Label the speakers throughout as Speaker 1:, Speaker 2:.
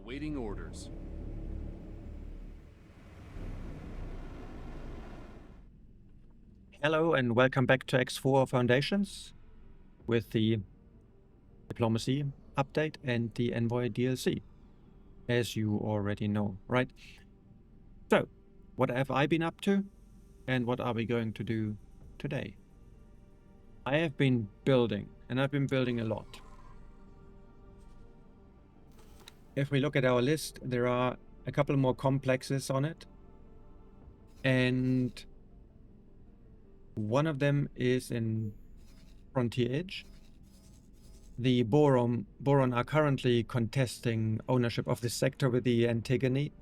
Speaker 1: Awaiting orders.
Speaker 2: Hello and welcome back to X4 Foundations with the Diplomacy update and the Envoy DLC, as you already know, right? So, what have I been up to and what are we going to do today? I have been building, and I've been building a lot. If we look at our list, there are a couple more complexes on it, and one of them is in Frontier Edge. The Boron are currently contesting ownership of this sector with the Antigone,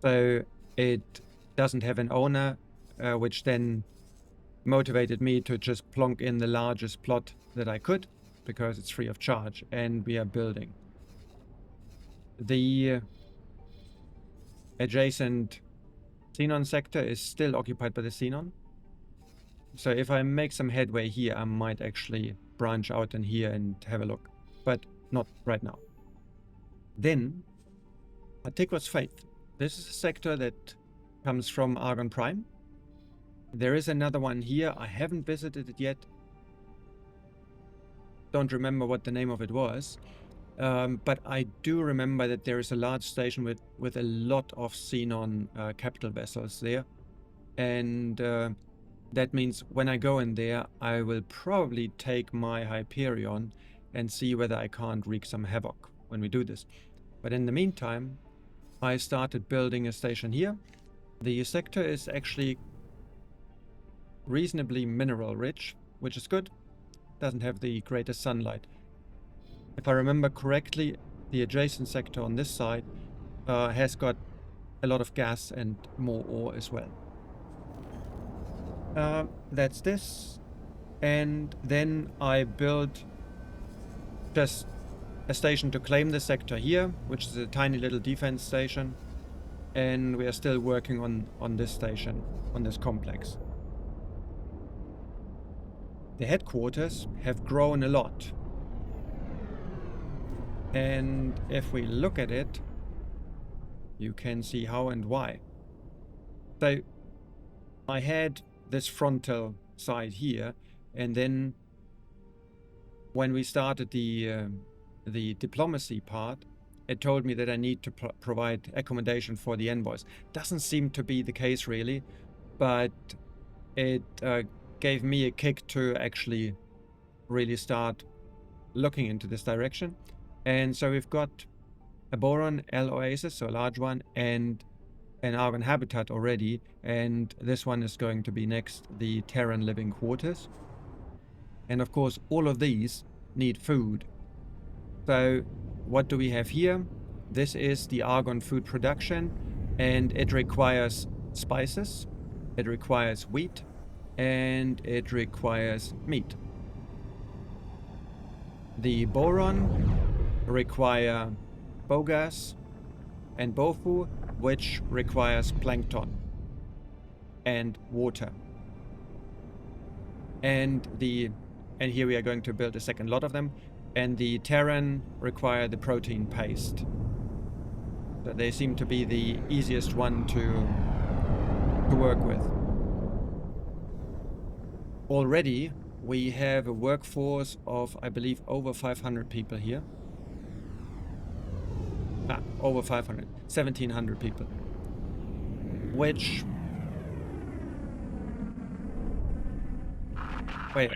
Speaker 2: so it doesn't have an owner, which then motivated me to just plonk in the largest plot that I could, because it's free of charge, and we are building. The adjacent Xenon sector is still occupied by the Xenon, so if I make some headway here, I might actually branch out in here and have a look, but not right now. Then, Antiqua's Faith. This is a sector that comes from Argon Prime. There is another one here. I haven't visited it yet. Don't remember what the name of it was. But I do remember that there is a large station with a lot of Xenon capital vessels there. And that means when I go in there, I will probably take my Hyperion and see whether I can't wreak some havoc when we do this. But in the meantime, I started building a station here. The sector is actually reasonably mineral rich, which is good. Doesn't have the greatest sunlight. If I remember correctly, the adjacent sector on this side has got a lot of gas and more ore as well. That's this. And then I built just a station to claim the sector here, which is a tiny little defense station. And we are still working on this station, on this complex. The headquarters have grown a lot. And if we look at it, you can see how and why. So I had this frontal side here, and then when we started the diplomacy part, it told me that I need to provide accommodation for the envoys. Doesn't seem to be the case really, but it gave me a kick to actually really start looking into this direction. And so we've got a Boron L Oasis, so a large one, and an Argon habitat already, and this one is going to be next, the Terran living quarters. And of course all of these need food. So what do we have here? This is the Argon food production, and it requires spices, it requires wheat, and it requires meat. The Boron require biogas and bofu, which requires plankton and water. And here we are going to build a second lot of them. And the Terran require the protein paste. So they seem to be the easiest one to work with. Already we have a workforce of, I believe, over 500 people here. Over 500, 1,700 people. Which... Wait,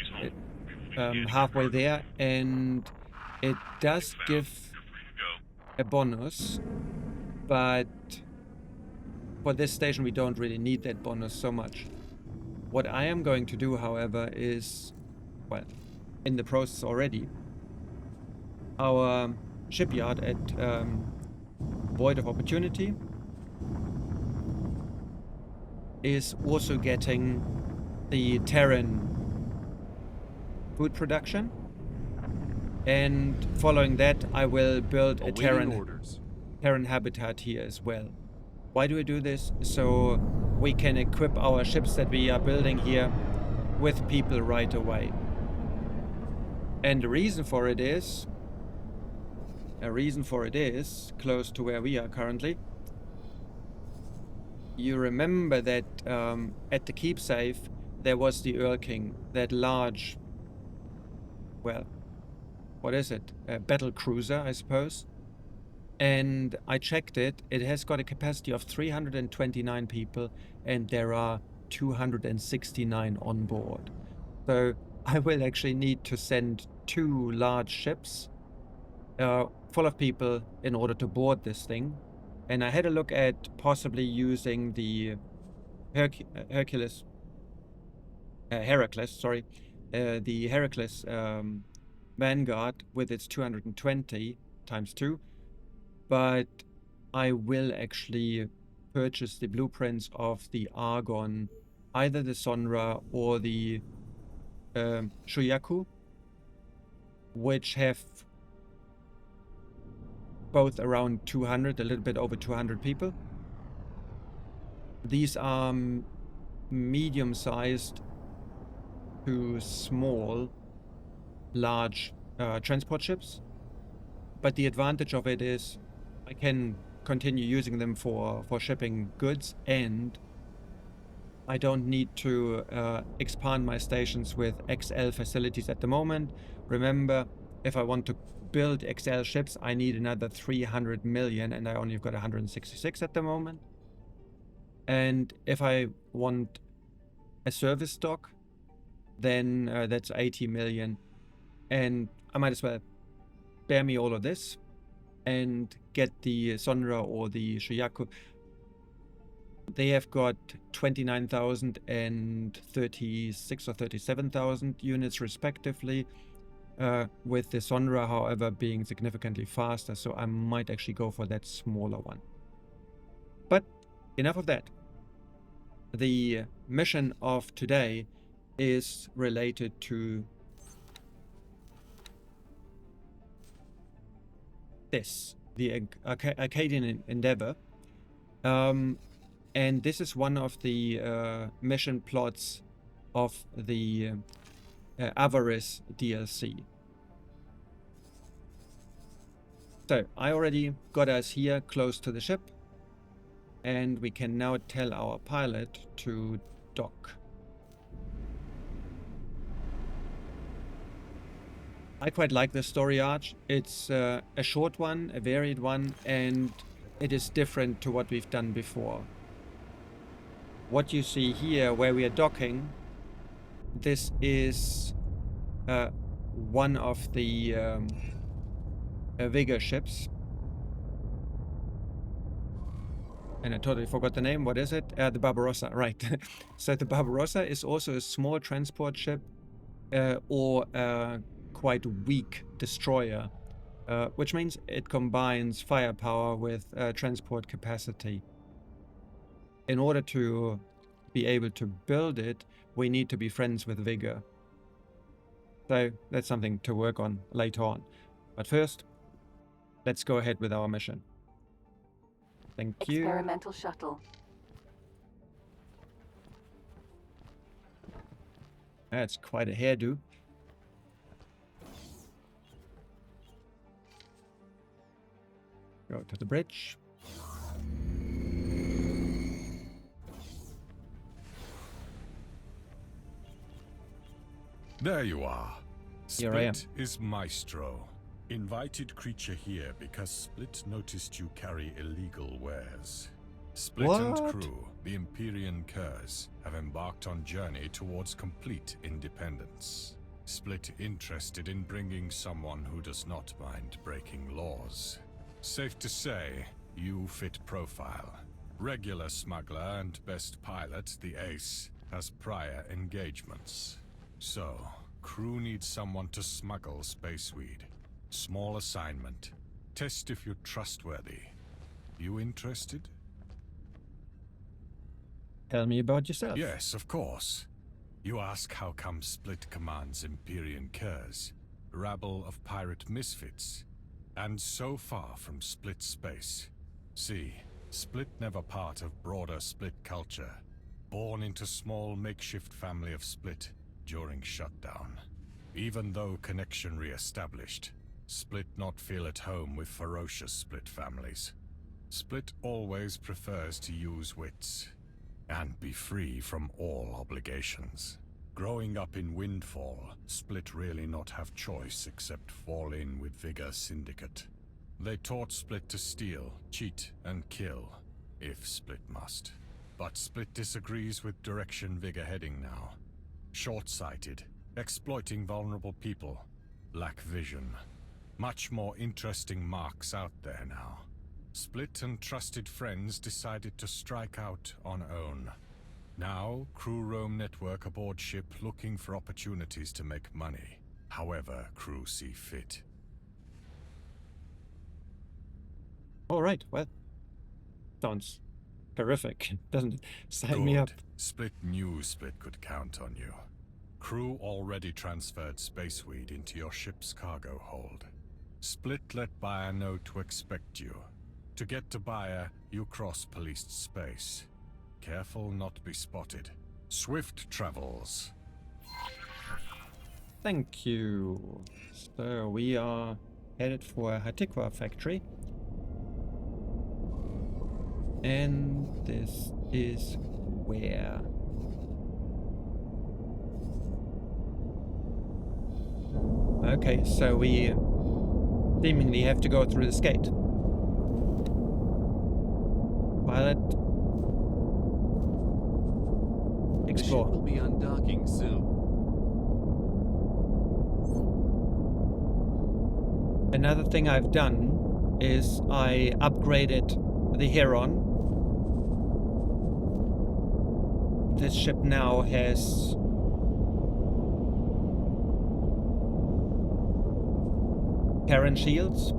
Speaker 2: halfway there, and it does give a bonus, but for this station we don't really need that bonus so much. What I am going to do, however, is, well, in the process already, our shipyard at Void of Opportunity is also getting the Terran food production, and following that I will build a Terran habitat here as well. Why do we do this? So we can equip our ships that we are building here with people right away. And the reason for it is A reason for it is close to where we are currently. You remember that at the keep safe there was the Earl King, that large, well, what is it? A battle cruiser, I suppose. And I checked it. It has got a capacity of 329 people, and there are 269 on board. So I will actually need to send 2 large ships full of people in order to board this thing. And I had a look at possibly using the Heracles, the Heracles Vanguard with its 220 times 2, but I will actually purchase the blueprints of the Argon, either the Sonra or the Shuyaku, which have both around 200, a little bit over 200 people. These are medium-sized to small, large transport ships. But the advantage of it is I can continue using them for shipping goods, and I don't need to expand my stations with XL facilities at the moment. Remember, if I want to build XL ships, I need another 300 million, and I only have got 166 at the moment. And if I want a service dock, then that's 80 million. And I might as well spare me all of this and get the Sonra or the Shuyaku. They have got 29,000 and 36 or 37,000 units respectively, with the Sonra, however, being significantly faster, so I might actually go for that smaller one. But enough of that. The mission of today is related to this, the Arcadian Endeavor. And this is one of the mission plots of the Avarice DLC. So I already got us here close to the ship, and we can now tell our pilot to dock. I quite like this story arc. It's a short one, a varied one, and it is different to what we've done before. What you see here, where we are docking, this is one of the Vigor ships. And I totally forgot the name. What is it? The Barbarossa, right. So the Barbarossa is also a small transport ship, or a quite weak destroyer, which means it combines firepower with transport capacity. In order to be able to build it, we need to be friends with Vigor. So that's something to work on later on. But first, let's go ahead with our mission. Thank you.
Speaker 1: Experimental shuttle.
Speaker 2: That's quite a hairdo. Go to the bridge.
Speaker 3: There you are.
Speaker 2: Here I am.
Speaker 3: Split is Maestro. Invited creature here because Split noticed you carry illegal wares. Split and
Speaker 2: What?
Speaker 3: crew, the Empyrean Curs, have embarked on journey towards complete independence. Split interested in bringing someone who does not mind breaking laws. Safe to say, you fit profile. Regular smuggler and best pilot, the Ace, has prior engagements. So, crew needs someone to smuggle spaceweed. Small assignment. Test if you're trustworthy. You interested?
Speaker 2: Tell me about yourself.
Speaker 3: Yes, of course. You ask how come Split commands Empyrean Curs, rabble of pirate misfits, and so far from Split space. See, Split never part of broader Split culture, born into small makeshift family of Split during shutdown. Even though connection re-established, Split not feel at home with ferocious Split families. Split always prefers to use wits and be free from all obligations. Growing up in Windfall, Split really not have choice except fall in with Vigor Syndicate. They taught Split to steal, cheat, and kill, if Split must. But Split disagrees with direction Vigor heading now. Short-sighted, exploiting vulnerable people, lack vision. Much more interesting marks out there now. Split and trusted friends decided to strike out on own. Now, crew roam network aboard ship looking for opportunities to make money, however crew see fit.
Speaker 2: Alright, well, sounds terrific, doesn't it? Sign me up.
Speaker 3: Split knew Split could count on you. Crew already transferred spaceweed into your ship's cargo hold. Split let Bayer know to expect you. To get to Bayer, you cross policed space. Careful not to be spotted. Swift travels.
Speaker 2: Thank you. So we are headed for a Hatikva factory. And this is where? Okay, so we seemingly have to go through this gate. Pilot.
Speaker 1: The ship
Speaker 2: Explore.
Speaker 1: will be undocking soon.
Speaker 2: Another thing I've done is I upgraded the Heron. This ship now has Terran shields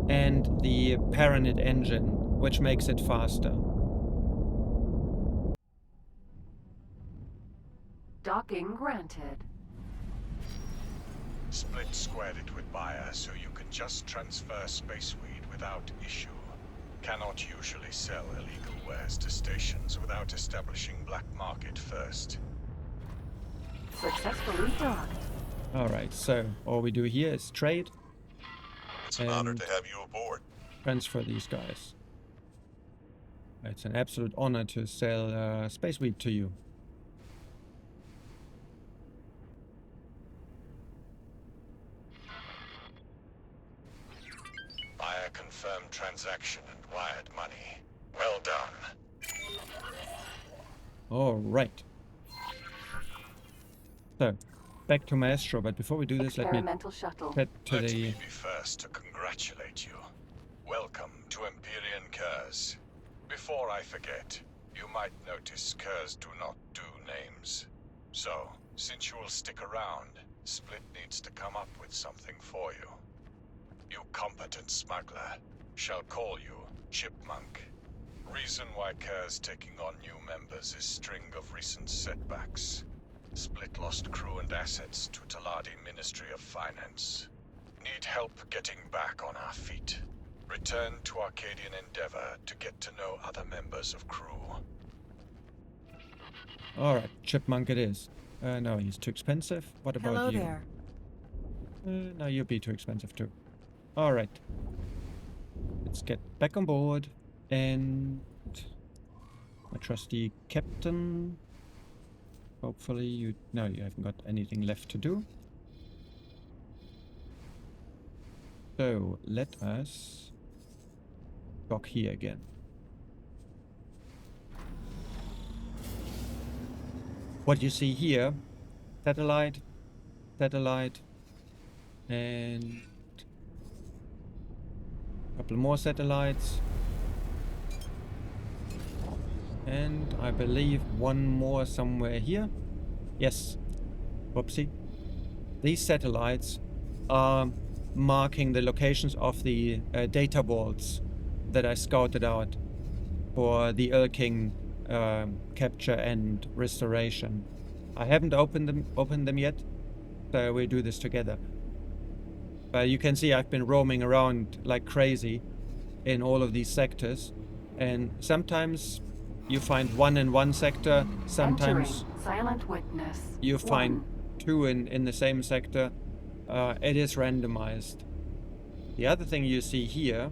Speaker 2: and the Paranid engine, which makes it faster.
Speaker 4: Docking granted.
Speaker 3: Split squared it with Bayer so you can just transfer spaceweed without issue. Cannot usually sell illegal wares to stations without establishing black market first.
Speaker 4: Successfully docked.
Speaker 2: Alright, so all we do here is trade.
Speaker 3: It's an honor
Speaker 2: And-
Speaker 3: to have you aboard.
Speaker 2: Transfer these guys. It's an absolute honor to sell space wheat to you.
Speaker 3: Bayer confirmed transaction and wired money. Well done.
Speaker 2: Alright. So, back to Maestro, but before we do this, let me
Speaker 4: Experimental shuttle.
Speaker 2: head to
Speaker 3: Let
Speaker 2: the...
Speaker 3: me be first to congratulate you. Welcome to Empyrean Curse. Before I forget, you might notice Curse do not do names. So, since you will stick around, Split needs to come up with something for you. You competent smuggler shall call you Chipmunk. Reason why Curse taking on new members is string of recent setbacks. Split lost crew and assets to Taladi Ministry of Finance. Need help getting back on our feet. Return to Arcadian Endeavor to get to know other members of crew.
Speaker 2: Alright, Chipmunk it is. No, he's too expensive. What about
Speaker 5: Hello
Speaker 2: you?
Speaker 5: there.
Speaker 2: No, you'll be too expensive too. Alright. Let's get back on board. And... my trusty captain. Hopefully you... no, you haven't got anything left to do. So, let us... dock here again. What you see here, satellite, satellite, and a couple more satellites, and I believe one more somewhere here. Yes, whoopsie. These satellites are marking the locations of the data vaults that I scouted out for the King capture and restoration. I haven't opened them yet, so we'll do this together. But you can see I've been roaming around like crazy in all of these sectors, and sometimes you find one in one sector, sometimes
Speaker 4: Entering. Silent witness.
Speaker 2: you find
Speaker 4: One.
Speaker 2: two in the same sector, it is randomized. The other thing you see here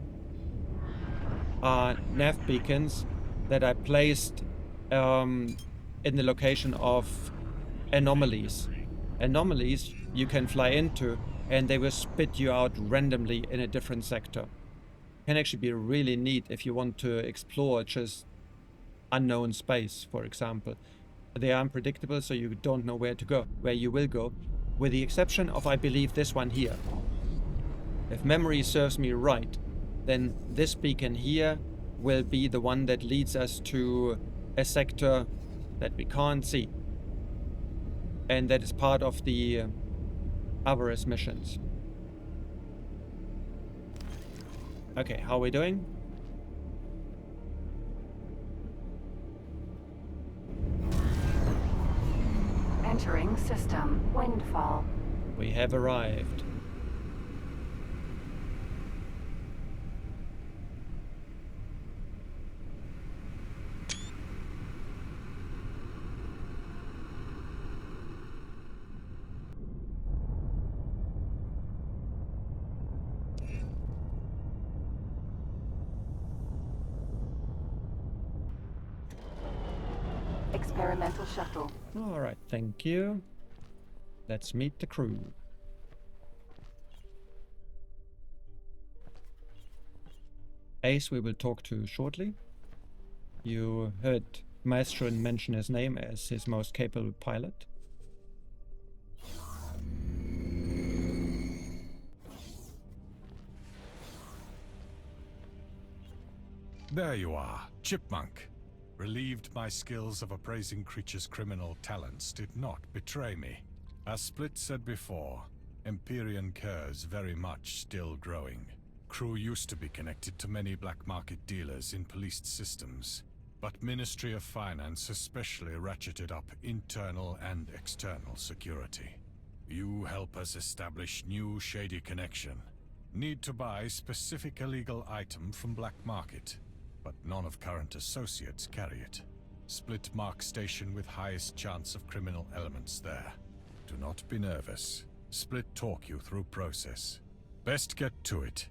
Speaker 2: are nav beacons that I placed in the location of anomalies. Anomalies you can fly into and they will spit you out randomly in a different sector. Can actually be really neat if you want to explore just unknown space, for example. They are unpredictable, so you don't know where to go, where you will go, with the exception of, I believe, this one here. If memory serves me right, then this beacon here will be the one that leads us to a sector that we can't see. And that is part of the Avarice missions. Okay, how are we doing?
Speaker 4: Entering system. Windfall.
Speaker 2: We have arrived.
Speaker 4: Experimental shuttle.
Speaker 2: Alright, thank you. Let's meet the crew. Ace we will talk to shortly. You heard Maestro mention his name as his most capable pilot.
Speaker 3: There you are, Chipmunk. Relieved my skills of appraising creatures' criminal talents did not betray me. As Split said before, Empyrean curs very much still growing. Crew used to be connected to many black market dealers in policed systems, but Ministry of Finance especially ratcheted up internal and external security. You help us establish new shady connection. Need to buy specific illegal item from black market, but none of current associates carry it. Split mark station with highest chance of criminal elements there. Do not be nervous. Split talk you through process. Best get to it.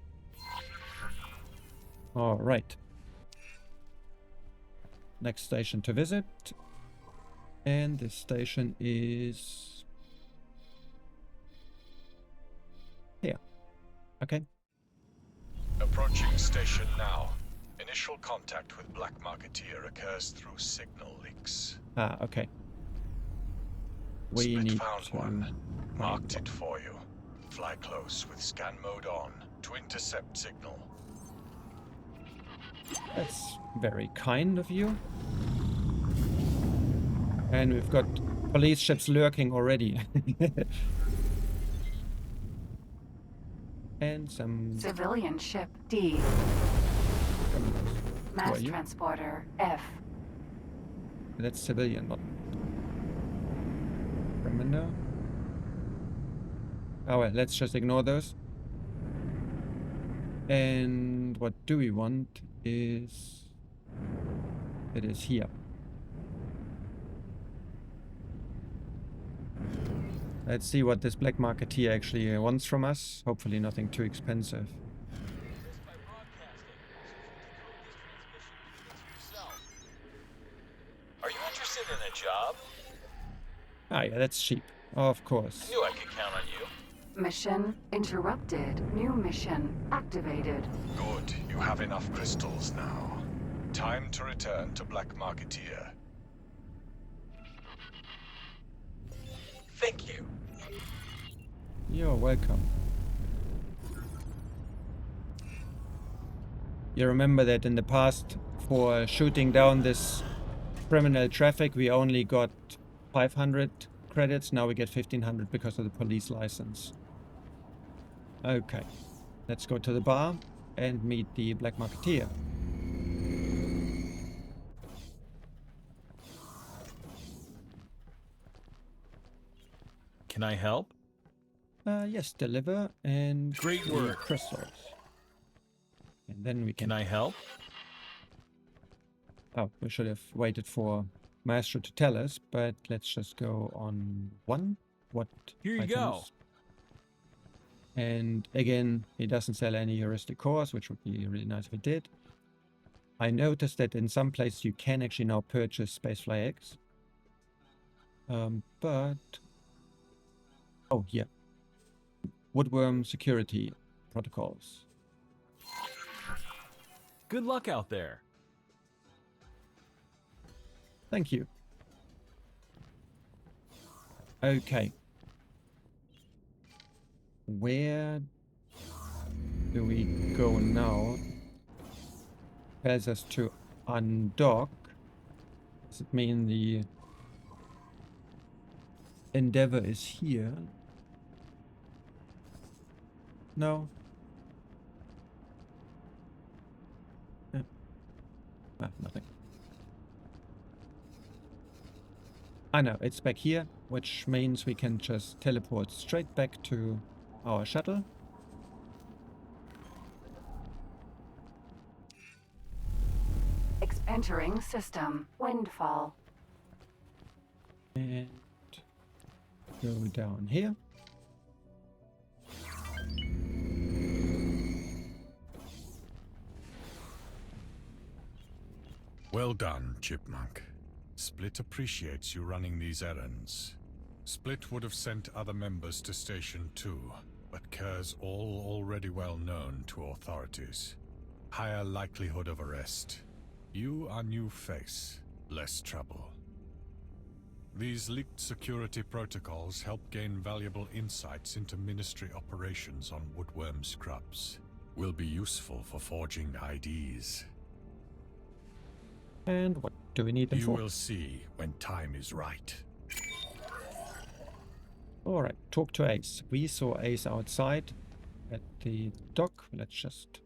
Speaker 2: All right. Next station to visit. And this station is here. Okay.
Speaker 3: Approaching station now. Initial contact with Black Marketeer occurs through signal leaks.
Speaker 2: Ah, okay. We
Speaker 3: Split
Speaker 2: need
Speaker 3: found
Speaker 2: to
Speaker 3: one. Marked it for you. Fly close with scan mode on to intercept signal.
Speaker 2: That's very kind of you. And we've got police ships lurking already. And some
Speaker 4: Civilian ship D.
Speaker 2: criminals. Who are
Speaker 4: Mass
Speaker 2: you?
Speaker 4: transporter F.
Speaker 2: That's civilian, not criminal. Oh well, let's just ignore those. And what do we want is... It is here. Let's see what this black marketeer actually wants from us. Hopefully nothing too expensive.
Speaker 5: Are you interested in a job?
Speaker 2: Ah yeah, that's cheap. Of course.
Speaker 5: Knew I could count on you.
Speaker 4: Mission interrupted. New mission activated.
Speaker 3: Good, you have enough crystals now. Time to return to Black Marketeer.
Speaker 5: Thank you.
Speaker 2: You're welcome. You remember that in the past, for shooting down this criminal traffic, we only got 500 credits. Now we get 1500 because of the police license. Okay, let's go to the bar and meet the black marketeer.
Speaker 5: Can I help?
Speaker 2: Yes, deliver and
Speaker 5: Great
Speaker 2: the
Speaker 5: work.
Speaker 2: crystals. And then we
Speaker 5: Can I help?
Speaker 2: Oh, we should have waited for Maestro to tell us, but let's just go on one. What
Speaker 5: Here you
Speaker 2: items?
Speaker 5: go.
Speaker 2: And again, he doesn't sell any heuristic cores, which would be really nice if it did. I noticed that in some places you can actually now purchase Spacefly X. But... oh, yeah. Woodworm security protocols.
Speaker 1: Good luck out there.
Speaker 2: Thank you. Okay. Where do we go now? Tells us to undock. Does it mean the Endeavor is here? No. Nothing. I know, it's back here, which means we can just teleport straight back to our shuttle.
Speaker 4: Entering system. Windfall.
Speaker 2: And go down here.
Speaker 3: Well done, Chipmunk. Split appreciates you running these errands. Split would have sent other members to Station 2, but Kerr's all already well known to authorities. Higher likelihood of arrest. You are new face, less trouble. These leaked security protocols help gain valuable insights into Ministry operations on Woodworm scrubs. Will be useful for forging IDs.
Speaker 2: And what do we need them
Speaker 3: You
Speaker 2: for?
Speaker 3: will see when time is right.
Speaker 2: Alright, talk to Ace. We saw Ace outside at the dock. Let's just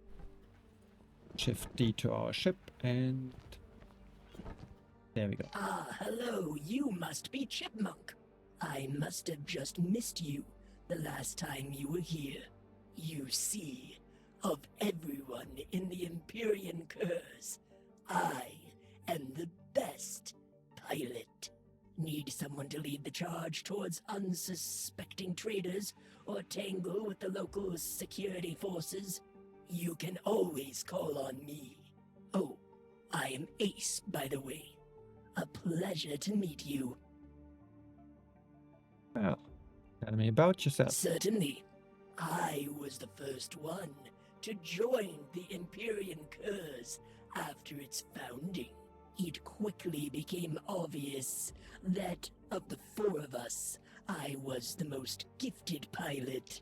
Speaker 2: shift D to our ship and there we go.
Speaker 6: Ah, hello, you must be Chipmunk. I must have just missed you the last time you were here. You see, of everyone in the Empyrean curse, I am the best pilot. Need someone to lead the charge towards unsuspecting traders or tangle with the local security forces? You can always call on me. Oh, I am Ace, by the way. A pleasure to meet you.
Speaker 2: Well, tell me about yourself.
Speaker 6: Certainly. I was the first one to join the Empyrean curse after its founding. It quickly became obvious that of the four of us, I was the most gifted pilot.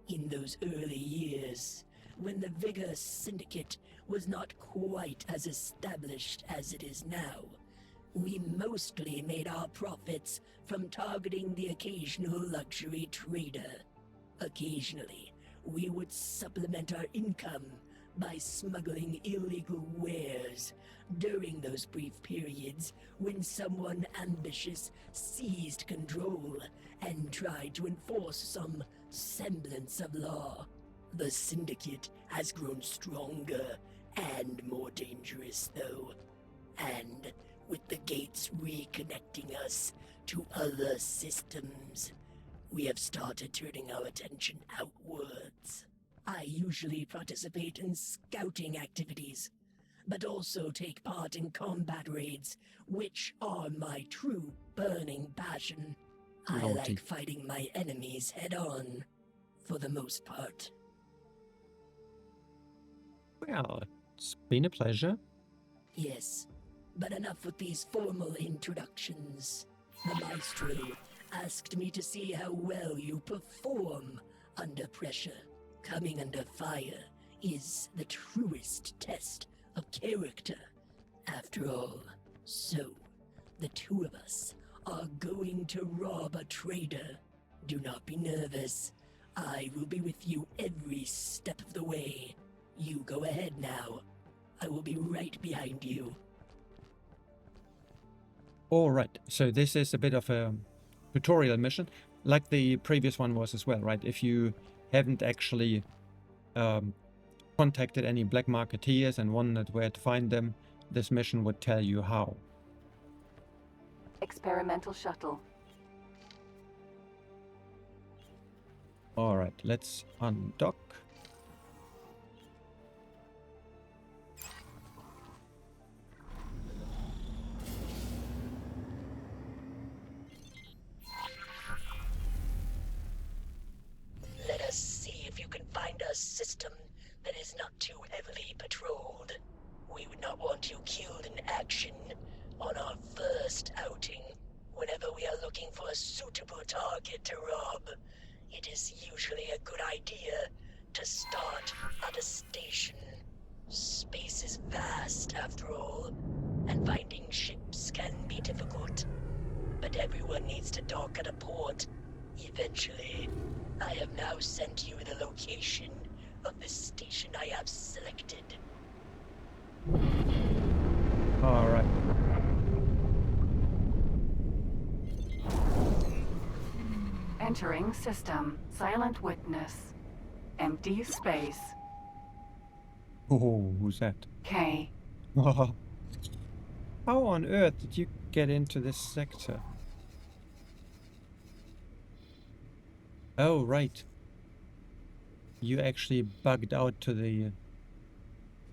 Speaker 6: In those early years, when the Vigor Syndicate was not quite as established as it is now, we mostly made our profits from targeting the occasional luxury trader. Occasionally, we would supplement our income by smuggling illegal wares during those brief periods when someone ambitious seized control and tried to enforce some semblance of law. The Syndicate has grown stronger and more dangerous, though. And with the gates reconnecting us to other systems, we have started turning our attention outwards. I usually participate in scouting activities, but also take part in combat raids, which are my true burning passion. I
Speaker 2: Naughty.
Speaker 6: like fighting my enemies head-on, for the most part.
Speaker 2: Well, it's been a pleasure.
Speaker 6: Yes, but enough with these formal introductions. The Maestro asked me to see how well you perform under pressure. Coming under fire is the truest test of character, after all. So, the two of us are going to rob a trader. Do not be nervous. I will be with you every step of the way. You go ahead now. I will be right behind you.
Speaker 2: Alright, so this is a bit of a tutorial mission, like the previous one was as well, right? If you haven't actually contacted any black marketeers and wondered where to find them, this mission would tell you how.
Speaker 4: Experimental shuttle.
Speaker 2: Alright, let's undock.
Speaker 6: Let us see if you can find a system that is not too heavily patrolled. We would not want you killed in action on our first outing. Whenever we are looking for a suitable target to rob, it is usually a good idea to start at a station. Space is vast after all, and finding ships can be difficult. But everyone needs to dock at a port eventually. I have now sent you the location of the station I have selected.
Speaker 2: Alright.
Speaker 4: Entering system. Silent witness. Empty space.
Speaker 2: Oh, who's that?
Speaker 4: K.
Speaker 2: How on earth did you get into this sector? Oh, right. You actually bugged out to the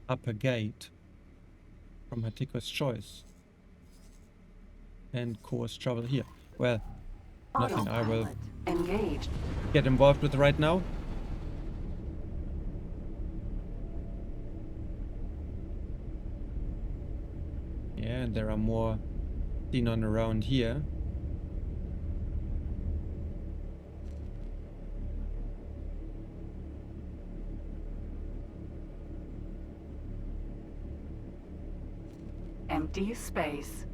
Speaker 2: upper gate from Hatiko's choice and caused trouble here. Well, nothing I will
Speaker 4: Autopilot. Engaged.
Speaker 2: get involved with right now. Yeah, and there are more seen on around here.
Speaker 4: Empty space.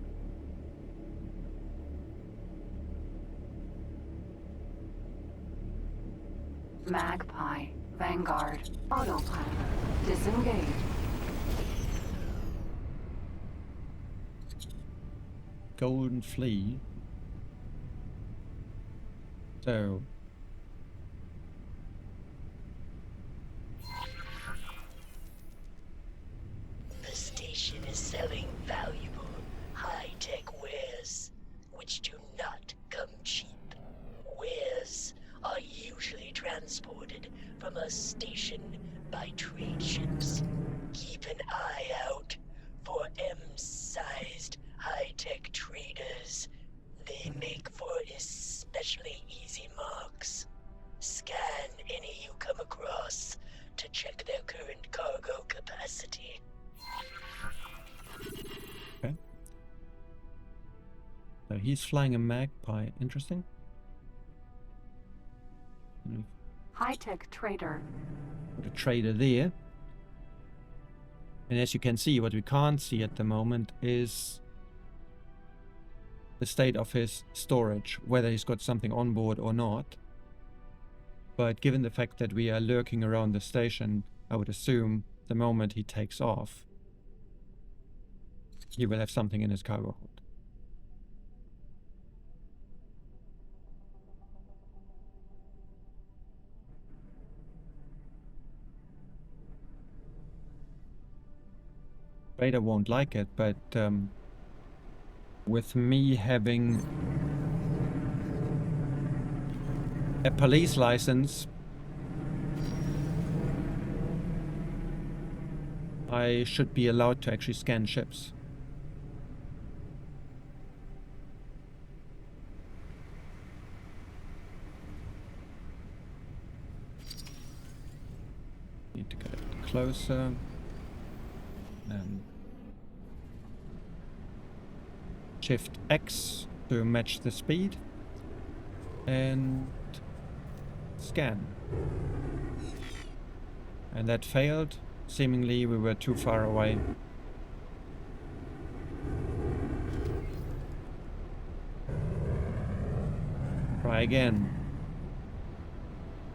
Speaker 4: Magpie. Vanguard. Autopilot. Disengage.
Speaker 2: Golden Flea. So
Speaker 6: The station is selling valuable, high-tech wares, which do not come cheap. Wares are usually transported from a station by trade ships. Keep an eye out for M-sized high-tech traders. They make for especially easy marks. Scan any you come across to check their current cargo capacity.
Speaker 2: okay. So he's flying a Magpie. Interesting. And
Speaker 4: High-tech trader.
Speaker 2: we've got a trader there. And as you can see, what we can't see at the moment is the state of his storage, whether he's got something on board or not. But given the fact that we are lurking around the station, I would assume the moment he takes off, he will have something in his cargo hold. Vader won't like it, but with me having a police license, I should be allowed to actually scan ships. Need to get it closer. And Shift X to match the speed. And scan. And that failed. Seemingly we were too far away. Try again.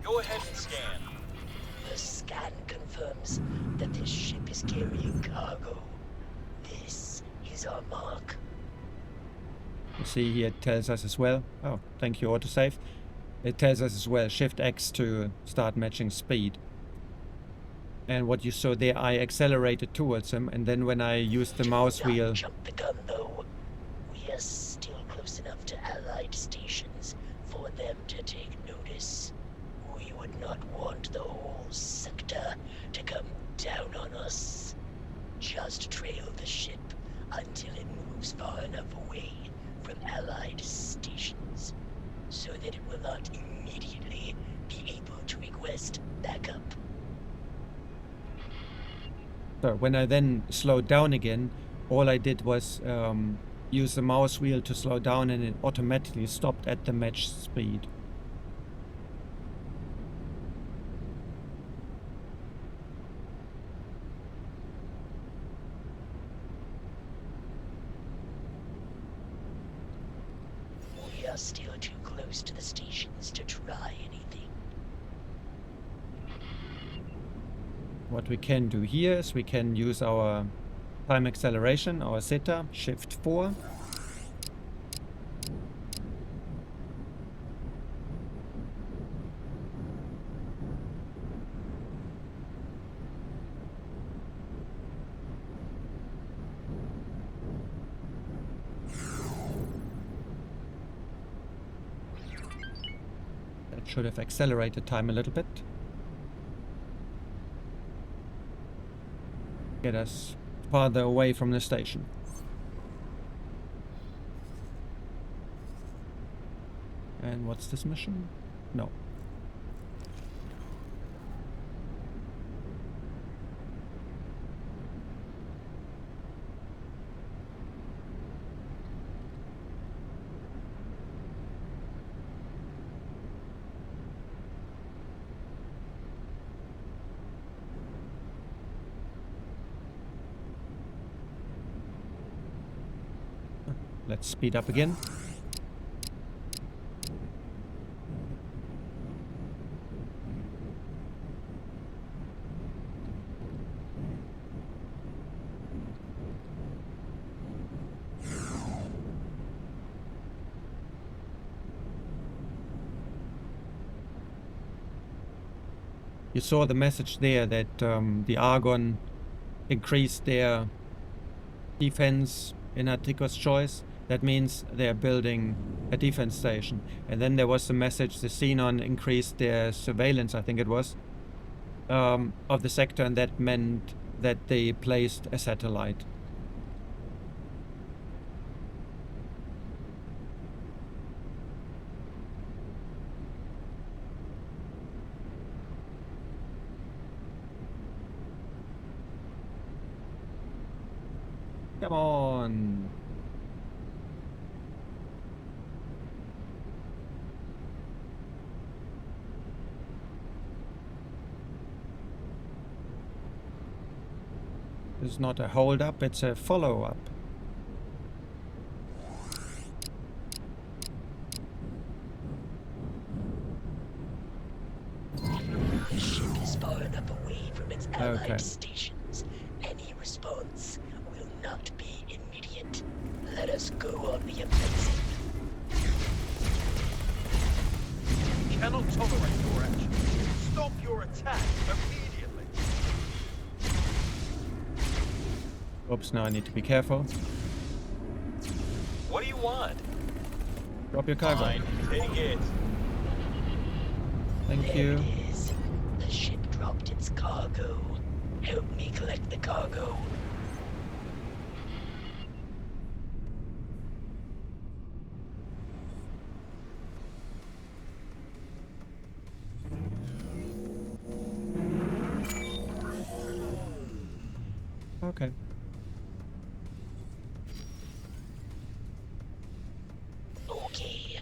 Speaker 5: Go ahead and scan.
Speaker 6: The scan confirms that this ship is carrying cargo. This is our mark.
Speaker 2: You see here it tells us as well. Oh, thank you, autosave. It tells us as well, Shift X to start matching speed. And what you saw there, I accelerated towards him, and then when I used the mouse
Speaker 6: Do not
Speaker 2: wheel,
Speaker 6: jump the gun, though. We are still close enough to Allied stations for them to take notice. We would not want the whole sector to come down on us. Just trail the ship until it moves far enough away from Allied stations, so that it will not immediately be able to request backup.
Speaker 2: So when I then slowed down again, all I did was use the mouse wheel to slow down, and it automatically stopped at the match speed.
Speaker 6: We are still too close to the stations to try anything.
Speaker 2: What we can do here is we can use our time acceleration, our zeta, shift 4. That should have accelerated time a little bit. Get us farther away from the station. And what's this mission? No. Let's speed up again. You saw the message there that the Argon increased their defense in Atticus Choice. That means they're building a defense station. And then there was the message the Xenon increased their surveillance, I think it was, of the sector, and that meant that they placed a satellite. Come on. It's not a hold up, it's a follow up.
Speaker 6: The ship is far enough away from its allied
Speaker 2: Okay.
Speaker 6: stations. Any response will not be immediate. Let us go on the offensive.
Speaker 5: Cannot tolerate your actions. Stop your attack immediately.
Speaker 2: Oops, now I need to be careful.
Speaker 5: What do you want?
Speaker 2: Drop your cargo.
Speaker 5: Fine, take it.
Speaker 2: Thank
Speaker 6: There
Speaker 2: you.
Speaker 6: it is. The ship dropped its cargo. Help me collect the cargo.
Speaker 2: Okay.
Speaker 6: Okay,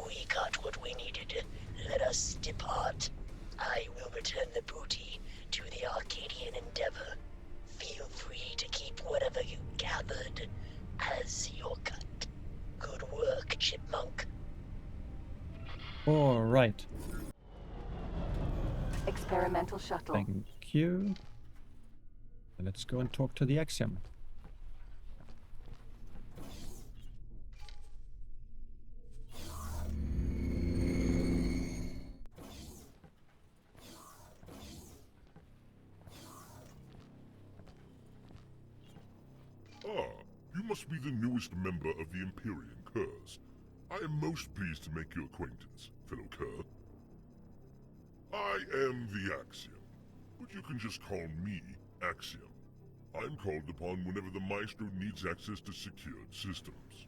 Speaker 6: we got what we needed. Let us depart. I will return the booty to the Arcadian Endeavor. Feel free to keep whatever you gathered as your cut. Good work, Chipmunk.
Speaker 2: All right.
Speaker 4: Experimental shuttle.
Speaker 2: Thank you. Let's go and talk to the Axiom.
Speaker 7: Ah, you must be the newest member of the Empyrean Curs. I am most pleased to make your acquaintance, fellow Cur. What can I do for you?
Speaker 3: Empyrean Curs have embarked on a journey towards complete independence. Split interested in bringing someone who does not mind breaking laws.
Speaker 7: I am most pleased to make your acquaintance, fellow Cur. I am most pleased to make your acquaintance, fellow Cur. I am the Axiom, but you can just call me Axiom. I'm called upon whenever the Maestro needs access to secured systems.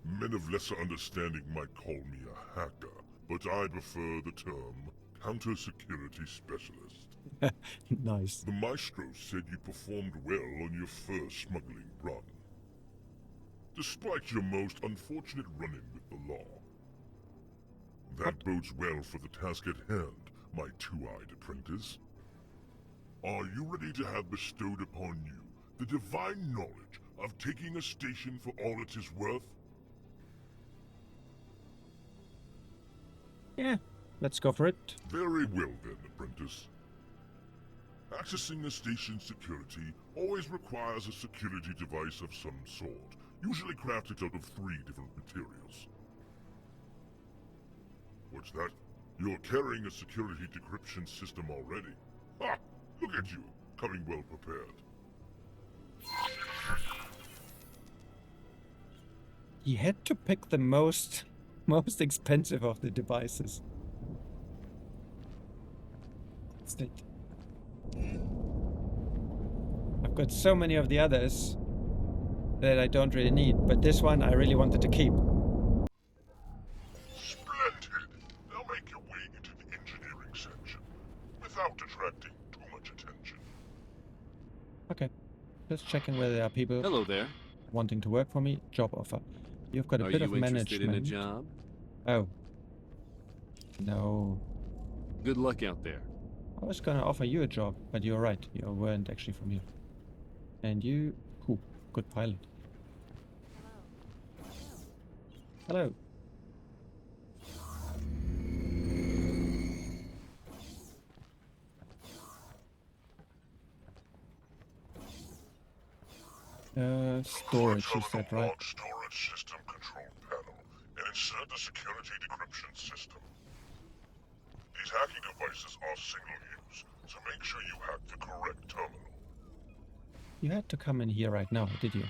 Speaker 7: Men of lesser understanding might call me a hacker, but I prefer the term counter-security specialist.
Speaker 2: Nice.
Speaker 7: The Maestro said you performed well on your first smuggling run, despite your most unfortunate run-in with the law. That bodes well for the task at hand, my two-eyed apprentice. Are you ready to have bestowed upon you the divine knowledge of taking a station for all it is worth?
Speaker 2: Yeah, let's go for it.
Speaker 7: Very well then, apprentice. Accessing a station's security always requires a security device of some sort, usually crafted out of 3 different materials. What's that? You're carrying a security decryption system already. Ha! Look at you, coming well prepared.
Speaker 2: He had to pick the most expensive of the devices. What's that? I've got so many of the others that I don't really need, but this one I really wanted to keep.
Speaker 7: Splendid! Now make your way into the engineering section, without attracting too much attention.
Speaker 2: Okay, just checking whether there are people
Speaker 1: Hello there.
Speaker 2: wanting to work for me. Job offer. You've got a
Speaker 1: Are
Speaker 2: bit
Speaker 1: you
Speaker 2: of
Speaker 1: interested
Speaker 2: management.
Speaker 1: in a job?
Speaker 2: Oh. No.
Speaker 1: Good luck out there.
Speaker 2: I was gonna offer you a job, but you're right. You weren't actually from here. And you... Cool. Good pilot. Hello. Storage, you said, right?
Speaker 7: Launch storage system control panel and insert the security decryption system. These hacking devices are single use, so make sure you hack the correct terminal.
Speaker 2: You had to come in here right now, did you?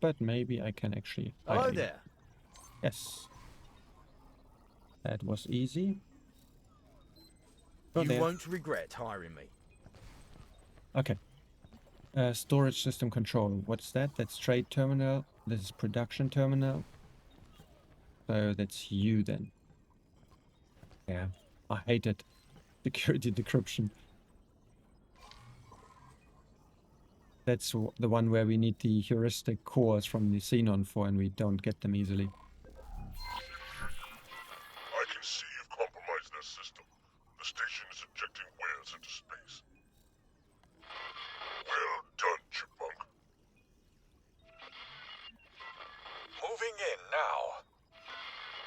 Speaker 2: But maybe I can actually...
Speaker 8: Hello
Speaker 2: hire you.
Speaker 8: there.
Speaker 2: Yes. That was easy. Go
Speaker 8: You
Speaker 2: there.
Speaker 8: won't regret hiring me.
Speaker 2: Okay. Storage system control. What's that? That's trade terminal. This is production terminal. So that's you then. Yeah. I hate it. Security decryption. That's the one where we need the heuristic cores from the Xenon for, and we don't get them easily.
Speaker 7: I can see you've compromised their system. The station is ejecting wares into space. Well done, Chipmunk.
Speaker 3: Moving in now.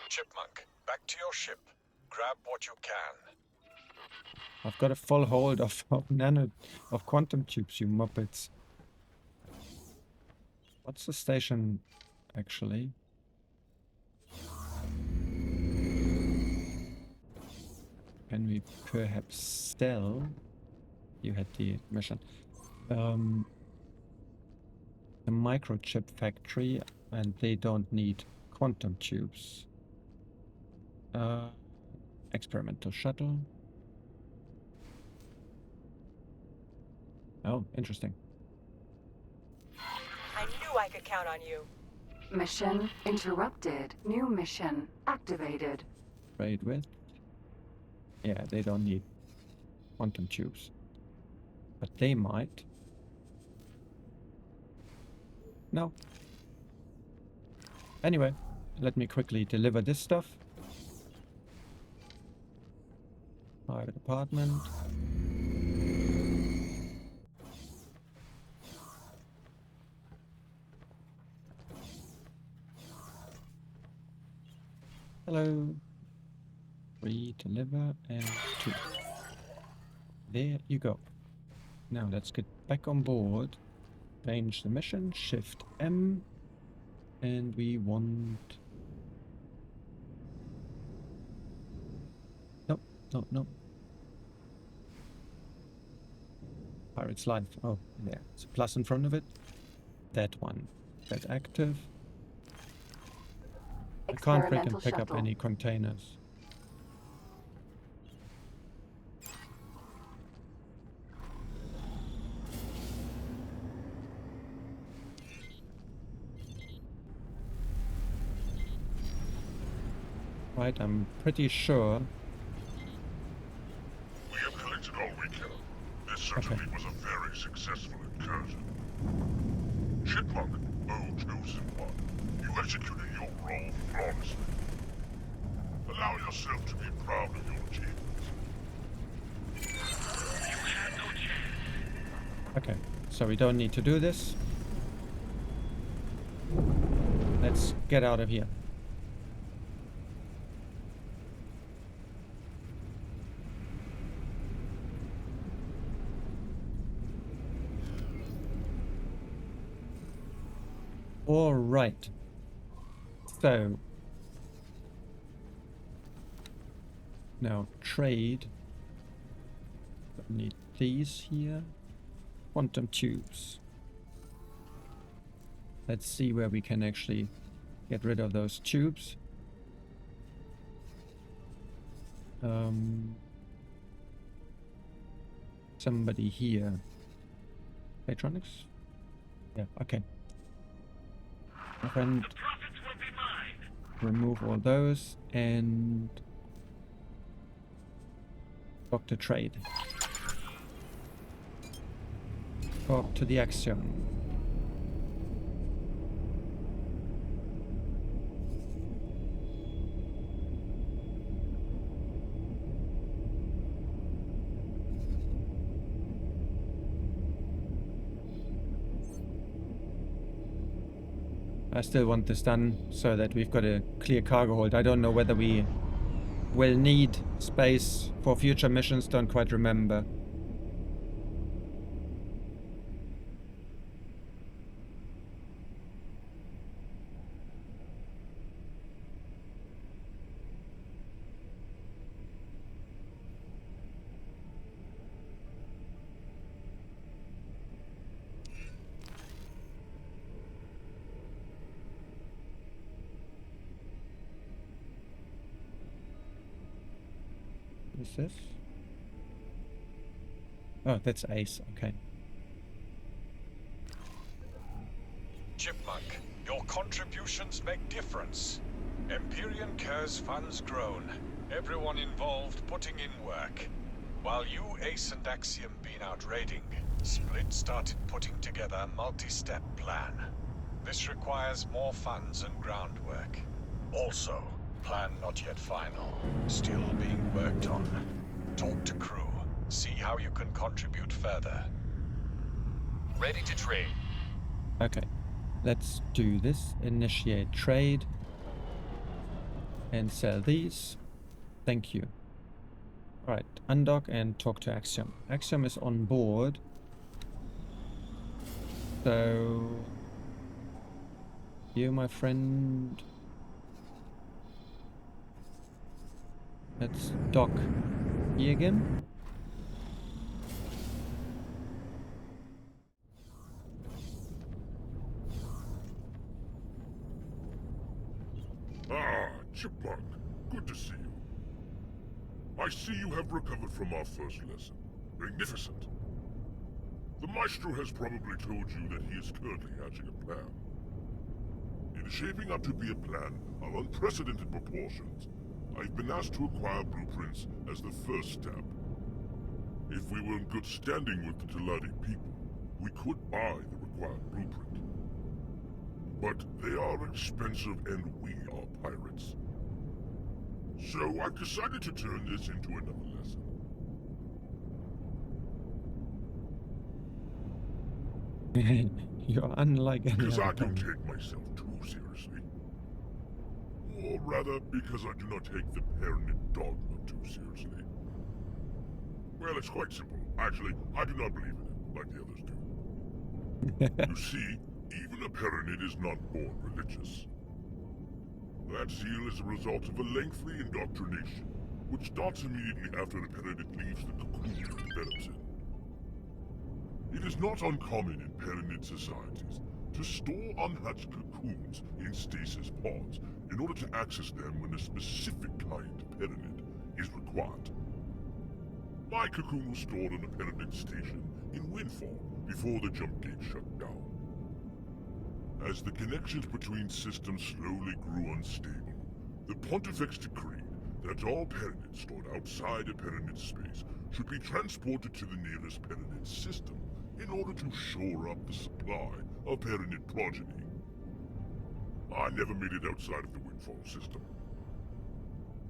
Speaker 3: Chipmunk, back to your ship. Grab what you can.
Speaker 2: I've got a full hold of quantum tubes, you muppets. What's the station, actually? Can we perhaps sell? You had the mission. The microchip factory, and they don't need quantum tubes. Experimental shuttle. Oh, interesting.
Speaker 9: I knew I could count on you.
Speaker 4: Mission interrupted. New mission activated.
Speaker 2: Trade with. Yeah, they don't need quantum tubes. But they might. No. Anyway, let me quickly deliver this stuff. Private apartment. Hello. 3, deliver, and 2. There you go. Now let's get back on board. Change the mission, Shift M, and we want... Nope, nope, nope. Pirate's Life. Oh, there. It's a plus in front of it. That one. That active. I can't freaking pick up any containers. Right, I'm pretty sure.
Speaker 7: We have collected all we can. This certainly was a very successful incursion. Chipmunk, chosen one, you executed your role flawlessly. Allow yourself to be proud of your achievements.
Speaker 2: Okay, so we don't need to do this. Let's get out of here. All right. So now trade. Need these here. Quantum tubes. Let's see where we can actually get rid of those tubes. Somebody here. Electronics? Yeah, okay. My friend, remove all those and talk to trade. Talk to the Axiom. I still want this done so that we've got a clear cargo hold. I don't know whether we will need space for future missions, don't quite remember. What's this? Oh, that's Ace, okay.
Speaker 3: Chipmunk, your contributions make difference. Empyrean Curse funds grown. Everyone involved putting in work. While you, Ace, and Axiom been out raiding, Split started putting together a multi-step plan. This requires more funds and groundwork. Also, plan not yet final. Still being worked on. Talk to crew. See how you can contribute further.
Speaker 5: Ready to trade.
Speaker 2: Okay, let's do this. Initiate trade. And sell these. Thank you. Alright, undock and talk to Axiom. Axiom is on board. So... you, my friend... let's dock here again.
Speaker 7: Ah, Chipmunk. Good to see you. I see you have recovered from our first lesson. Magnificent. The Maestro has probably told you that he is currently hatching a plan. It is shaping up to be a plan of unprecedented proportions. I've been asked to acquire blueprints as the first step. If we were in good standing with the Teladi people, we could buy the required blueprint. But they are expensive and we are pirates. So I've decided to turn this into another lesson.
Speaker 2: You're unlike any
Speaker 7: Because
Speaker 2: other
Speaker 7: I don't
Speaker 2: pirate.
Speaker 7: take myself too seriously. Or rather, because I do not take the Pyramid dogma too seriously. Well, it's quite simple. Actually, I do not believe in it, like the others do. You see, even a Pyramid is not born religious. That zeal is a result of a lengthy indoctrination, which starts immediately after the Pyramid leaves the cocoon it develops in. It is not uncommon in Pyramid societies to store unhatched cocoons in stasis pods in order to access them when a specific kind of Pyramid is required. My cocoon was stored in a Pyramid station in Windfall before the jump gate shut down. As the connections between systems slowly grew unstable, The Pontifex decreed that all Perronids stored outside a Perronid space should be transported to the nearest Perronid system in order to shore up the supply of Perronid progeny. I never made it outside of the Windfall system.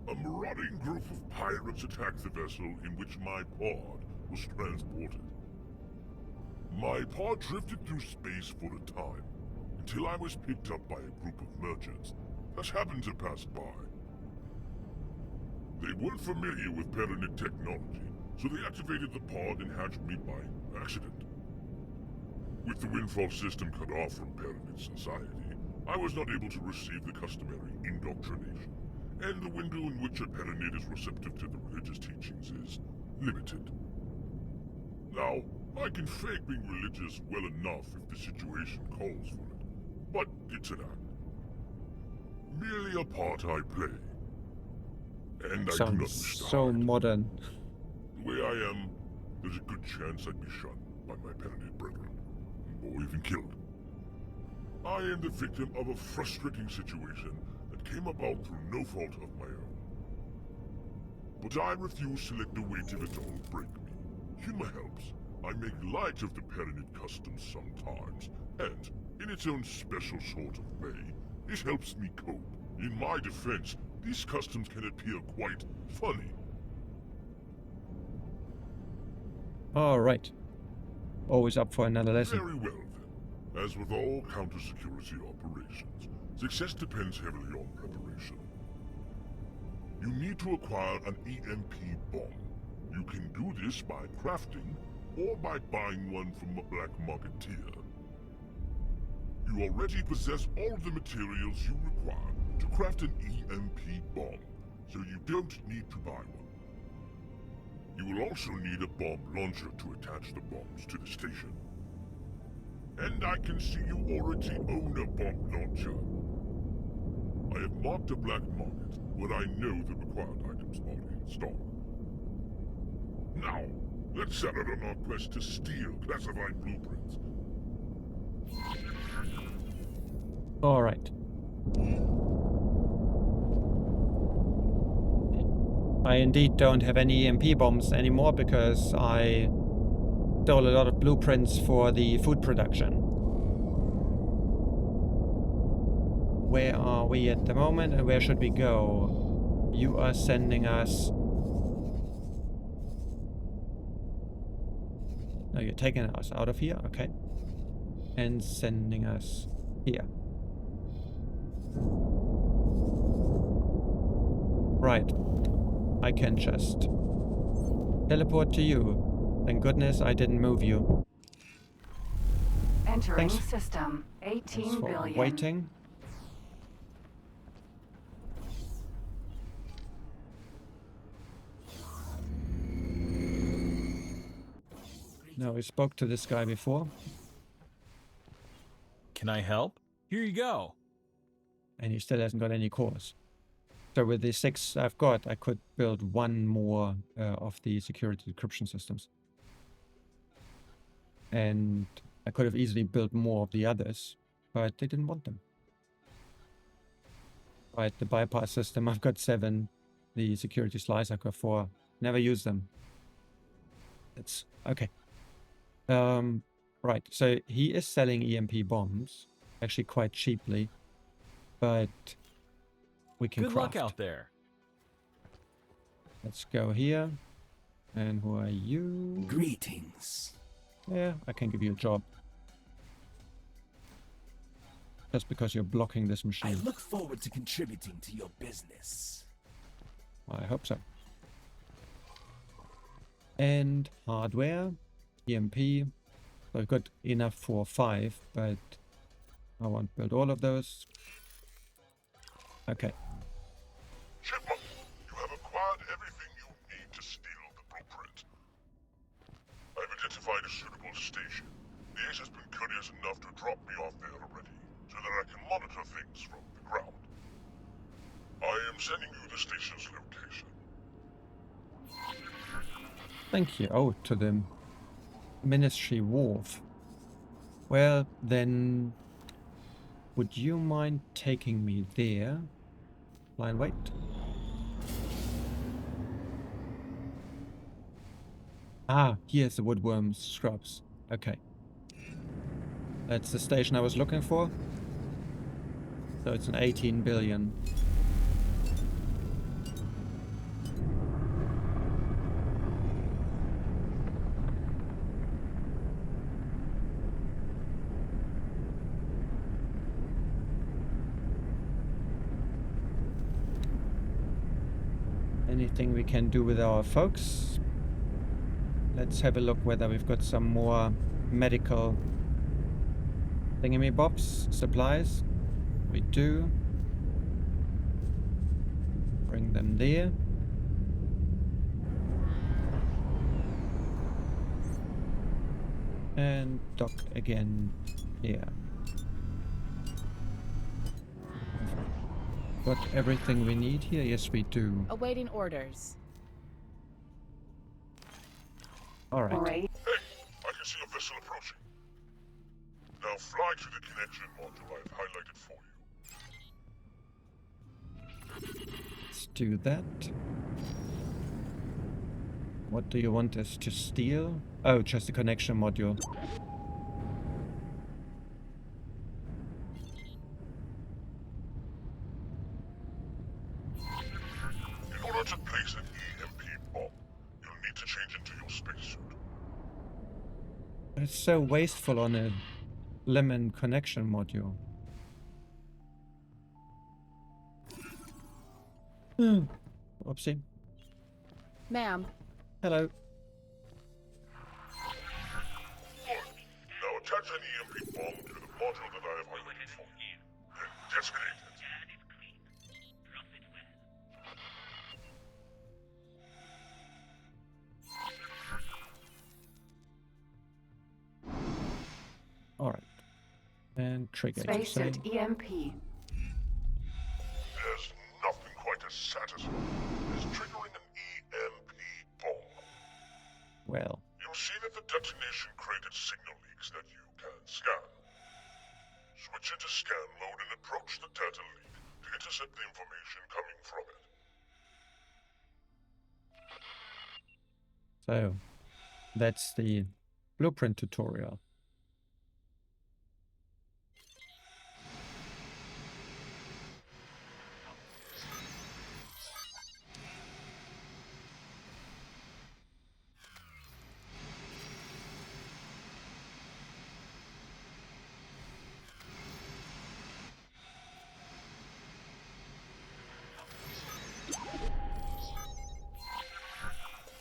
Speaker 7: A marauding group of pirates attacked the vessel in which my pod was transported. My pod drifted through space for a time, until I was picked up by a group of merchants that happened to pass by. They weren't familiar with Perronid technology, so they activated the pod and hatched me by accident. With the Windfall system cut off from Perronid society, I was not able to receive the customary indoctrination, and the window in which a Perronid is receptive to the religious teachings is limited. Now, I can fake being religious well enough if the situation calls for it, but it's an act. Merely a part I play. And I do not
Speaker 2: Sounds
Speaker 7: wish to
Speaker 2: so
Speaker 7: hide.
Speaker 2: modern.
Speaker 7: The way I am, there's a good chance I'd be shunned by my Perronid brethren, or even killed. I am the victim of a frustrating situation that came about through no fault of my own. But I refuse to let the weight of it all break me. Humor helps. I make light of the Perronid customs sometimes, and, in its own special sort of way, it helps me cope. In my defense, these customs can appear quite funny.
Speaker 2: Alright. Always up for another lesson.
Speaker 7: Very well then. As with all counter-security operations, success depends heavily on preparation. You need to acquire an EMP bomb. You can do this by crafting, or by buying one from a black marketeer. You already possess all the materials you require to craft an EMP bomb, so you don't need to buy one. You will also need a bomb launcher to attach the bombs to the station. And I can see you already own a bomb launcher. I have marked a black market where I know the required items are in stock. Now, let's set out on our quest to steal classified blueprints.
Speaker 2: Alright. I indeed don't have any EMP bombs anymore because I stole a lot of blueprints for the food production. Where are we at the moment and where should we go? You are sending us... No, you're taking us out of here, okay. And sending us here. Right. I can just teleport to you. Thank goodness I didn't move you.
Speaker 4: Entering
Speaker 2: Thanks.
Speaker 4: system.
Speaker 2: Thanks
Speaker 4: 18
Speaker 2: for
Speaker 4: billion.
Speaker 2: waiting. Now, we spoke to this guy before,
Speaker 8: Can I help? Here you go.
Speaker 2: and he still hasn't got any cores. So with the 6 I've got, I could build one more of the security decryption systems. And I could have easily built more of the others, but they didn't want them. Right, the bypass system, I've got 7. The security slice, I've got 4. Never use them. It's okay. Right, so he is selling EMP bombs, actually quite cheaply, but we can
Speaker 8: Good
Speaker 2: craft.
Speaker 8: luck out there.
Speaker 2: Let's go here. And who are you?
Speaker 6: Greetings.
Speaker 2: Yeah, I can give you a job. Just because you're blocking this
Speaker 6: I
Speaker 2: machine.
Speaker 6: look forward to contributing to your business.
Speaker 2: I hope so. And hardware, EMP. So I've got enough for 5, but I won't build all of those. Okay.
Speaker 7: Chipmunk, you have acquired everything you need to steal the blueprint. I've identified a suitable station. The Ace has been courteous enough to drop me off there already, so that I can monitor things from the ground. I am sending you the station's location.
Speaker 2: Thank you. Oh, to the Ministry Wharf. Well, then, would you mind taking me there? Line wait. Ah, here's the woodworm scrubs. Okay. That's the station I was looking for. So it's an 18 billion. Anything we can do with our folks? Let's have a look whether we've got some more medical thingamybobs, supplies. We do. Bring them there. And dock again here. Got everything we need here? Yes, we do.
Speaker 10: Awaiting orders.
Speaker 2: All right.
Speaker 7: Hey, I can see a vessel approaching. Now fly to the connection module I've highlighted for you.
Speaker 2: Let's do that. What do you want us to steal? Oh, just the connection module.
Speaker 7: In order to place an EMP bomb, you'll need to change into your spacesuit.
Speaker 2: But it's so wasteful on a lemon connection module. Oopsie.
Speaker 10: Ma'am.
Speaker 2: Hello.
Speaker 7: Good. Now attach an EMP bomb to the module that I have highlighted for you. Then detonate it.
Speaker 2: All right. And trigger. you say?
Speaker 4: Spacesuit EMP.
Speaker 7: There's nothing quite as satisfying as triggering an EMP bomb.
Speaker 2: Well,
Speaker 7: You'll see that the detonation created signal leaks that you can scan. Switch into scan mode and approach the data leak to intercept the information coming from it.
Speaker 2: so that's the blueprint tutorial.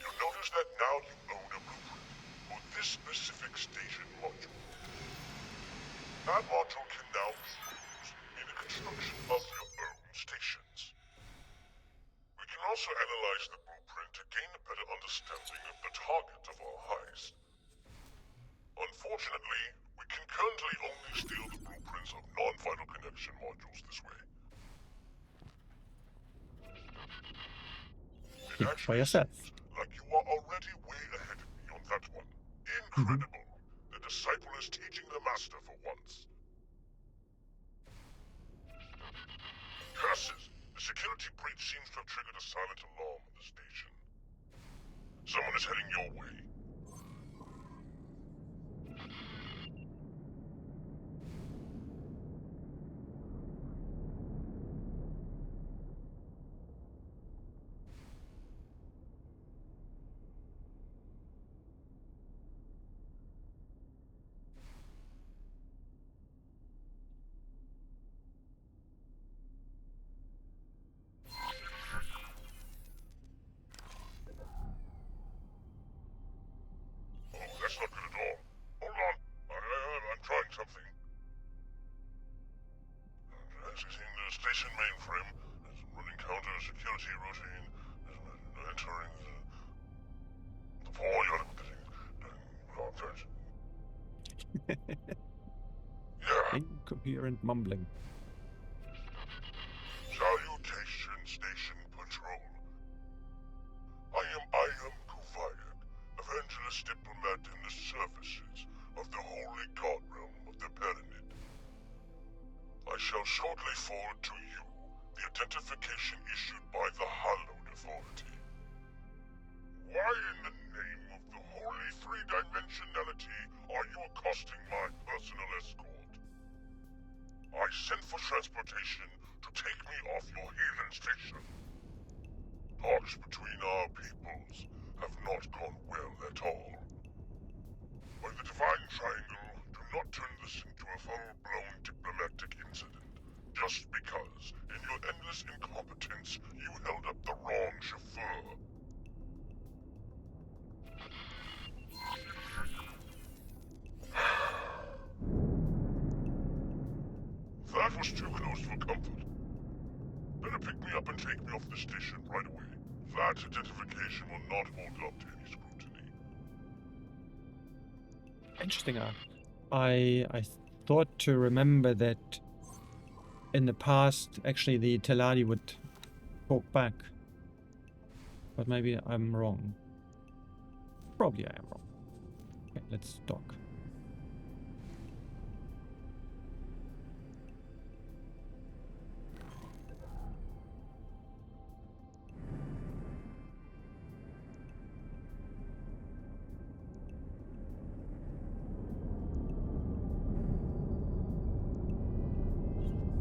Speaker 7: You'll notice that now you own a blueprint for this specific station module. That module can now be used in the construction of your own stations. We can also analyze the blueprint to gain a better understanding of the target of our heist. Unfortunately, we can currently only steal the blueprints of non-vital connection modules this way. It
Speaker 2: Think for
Speaker 7: actually
Speaker 2: yourself.
Speaker 7: seems like you are already way ahead of me on that one. Incredible. The disciple is teaching the master for once. Curses! The security breach seems to have triggered a silent alarm at the station. Someone is heading your way. Oh, that's not good at all. Hold on. I'm trying something. Accessing the station mainframe. Running counter security routine. Entering the void. Yeah.
Speaker 2: Incoherent mumbling.
Speaker 7: Salutation Station Patrol. I am Kuvayak, evangelist diplomat in the services of the Holy God Realm of the Pyramid. I shall shortly forward to you the identification issued by the Hallowed Authority. Why in the name of the holy three-dimensionality are you accosting my personal escort? I sent for transportation to take me off your heathen station. Talks between our peoples have not gone well at all. By the Divine Triangle, do not turn this into a full-blown diplomatic incident, just because, in your endless incompetence, you held up the wrong chauffeur. That was too close for comfort. Better pick me up and take me off the station right away. That identification will not hold up to any scrutiny.
Speaker 2: Interesting. I thought to remember that in the past, actually, the Teladi would talk back. But maybe I'm wrong. Probably I am wrong. Okay, let's dock.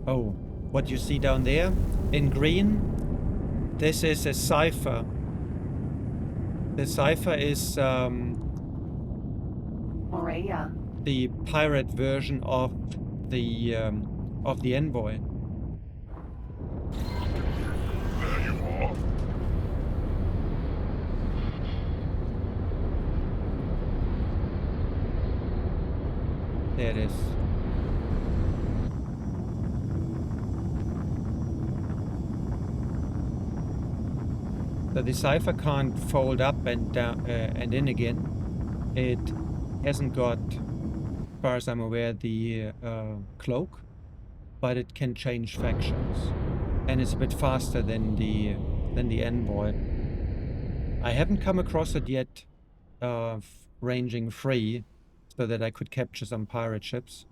Speaker 2: Oh, what you see down there in green, this is a cipher. The cipher is
Speaker 4: Morea.
Speaker 2: the pirate version of the Envoy.
Speaker 7: There you are.
Speaker 2: There it is. So the cipher can't fold up and down and in again. It hasn't got, as far as I'm aware, the cloak, but it can change factions, and it's a bit faster than the Envoy. I haven't come across it yet, ranging free, so that I could capture some pirate ships.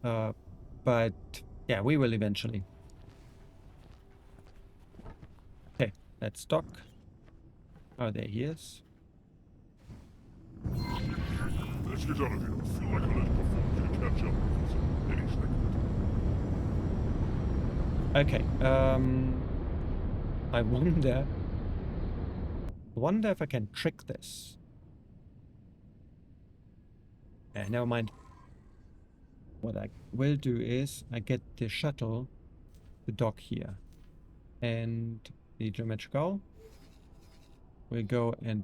Speaker 2: But yeah, we will eventually. Okay, let's dock. Oh, there he is.
Speaker 7: Let's get out of here. I feel like a little performance to catch up with us any second.
Speaker 2: Okay, I wonder if I can trick this. Never mind. What I will do is I get the shuttle to dock here, and the geometrical will go and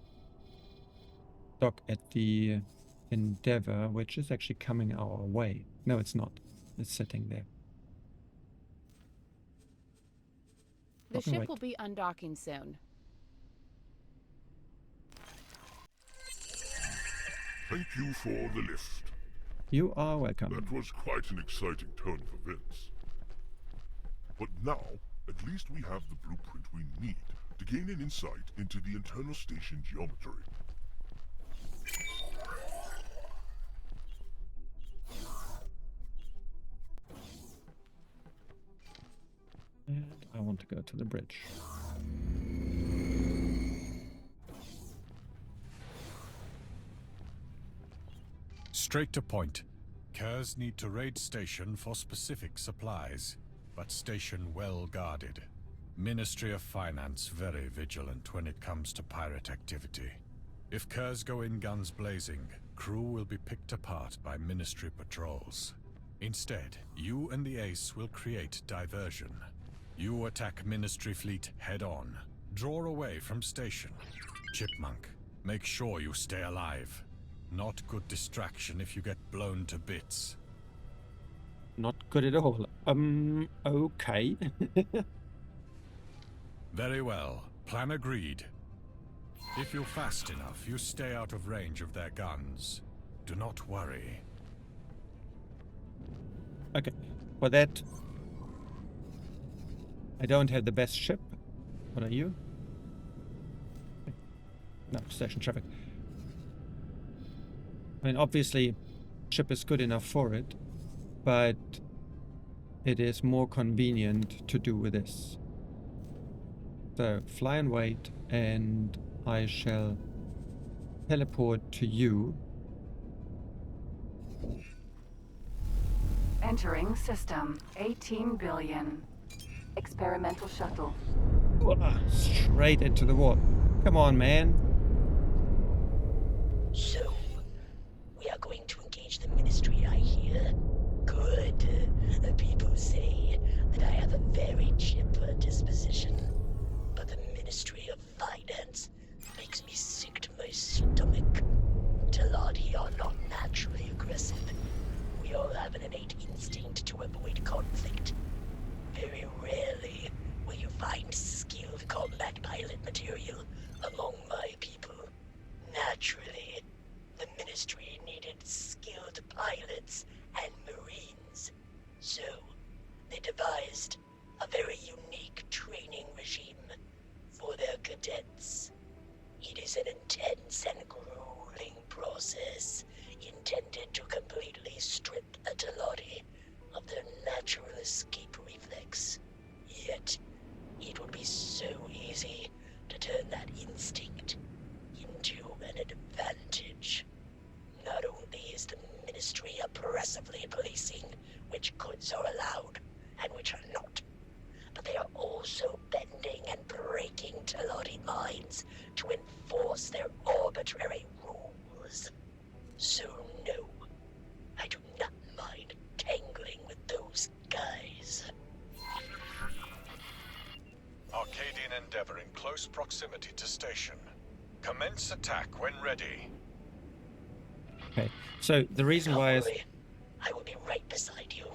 Speaker 2: dock at the Endeavor, which is actually coming our way. No, it's not. It's sitting there.
Speaker 10: The
Speaker 2: Docking
Speaker 10: ship
Speaker 2: right.
Speaker 10: will be undocking soon.
Speaker 7: Thank you for the lift.
Speaker 2: You are welcome.
Speaker 7: That was quite an exciting turn of events. But now, at least we have the blueprint we need to gain an insight into the internal station geometry.
Speaker 2: And I want to go to the bridge.
Speaker 3: Straight to point. Kers need to raid station for specific supplies, but station well guarded. Ministry of Finance very vigilant when it comes to pirate activity. If Kers go in guns blazing, crew will be picked apart by Ministry patrols. Instead, you and the Ace will create diversion. You attack Ministry fleet head-on. Draw away from station. Chipmunk, make sure you stay alive. Not good distraction if you get blown to bits.
Speaker 2: Not good at all. Okay.
Speaker 3: Very well. Plan agreed. If you're fast enough, you stay out of range of their guns. Do not worry.
Speaker 2: Okay. For that, I don't have the best ship. What are you? No, station traffic. I mean, obviously, ship is good enough for it, but it is more convenient to do this. So fly and wait, and I shall teleport to you.
Speaker 4: Entering system. 18 billion. Experimental shuttle.
Speaker 2: Straight into the wall. Come on, man.
Speaker 6: So, we are going to engage the Ministry, I hear. Good. People say that I have a very chipper disposition. But the Ministry of Finance makes me sick to my stomach. Teladi are not naturally aggressive. We all have an innate instinct to avoid conflict. Very rarely will you find skilled combat pilot material among my people. Naturally, the Ministry needed skilled pilots and Marines. So, they devised a very unique training regime for their cadets. It is an intense and grueling process intended to completely strip the Teladi of their natural escape reflex. Yet, it would be so easy to turn that instinct into an advantage. Not only is the Ministry oppressively policing which goods are allowed and which are not, but they are also bending and breaking Teladi minds to enforce their arbitrary rules. So no, I do not mind tangling with those guys.
Speaker 3: Arcadian Endeavor in close proximity to station. Commence attack when ready.
Speaker 2: Okay, so the reason
Speaker 6: Don't
Speaker 2: why is...
Speaker 6: worry, I will be right beside you.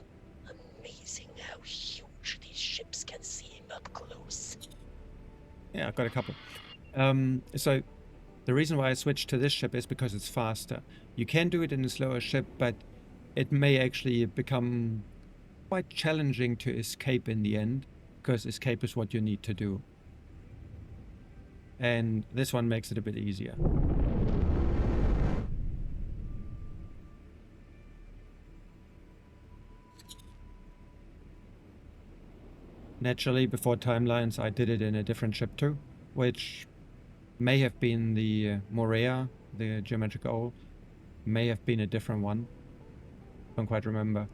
Speaker 6: Amazing how huge these ships can seem up close.
Speaker 2: Yeah, I've got a couple. So the reason why I switched to this ship is because it's faster. You can do it in a slower ship, but it may actually become quite challenging to escape in the end, because escape is what you need to do. And this one makes it a bit easier. Naturally, before timelines, I did it in a different ship too, which may have been the Morea, the geometric owl, may have been a different one. Don't quite remember.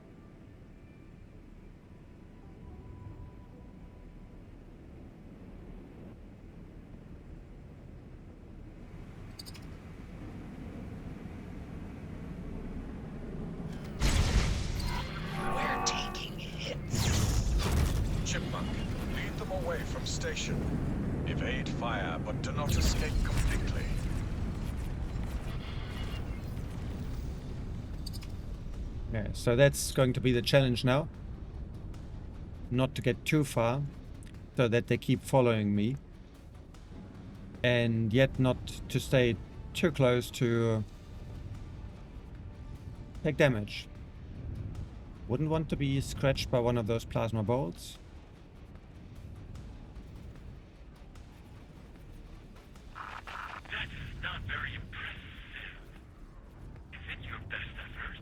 Speaker 6: We're taking hits.
Speaker 3: Chipmunk, lead them away from station. Evade fire, but do not escape completely.
Speaker 2: Yeah, so that's going to be the challenge now. Not to get too far, so that they keep following me. And yet not to stay too close to take damage. Wouldn't want to be scratched by one of those plasma bolts.
Speaker 11: That's not very impressive. Is it your best effort?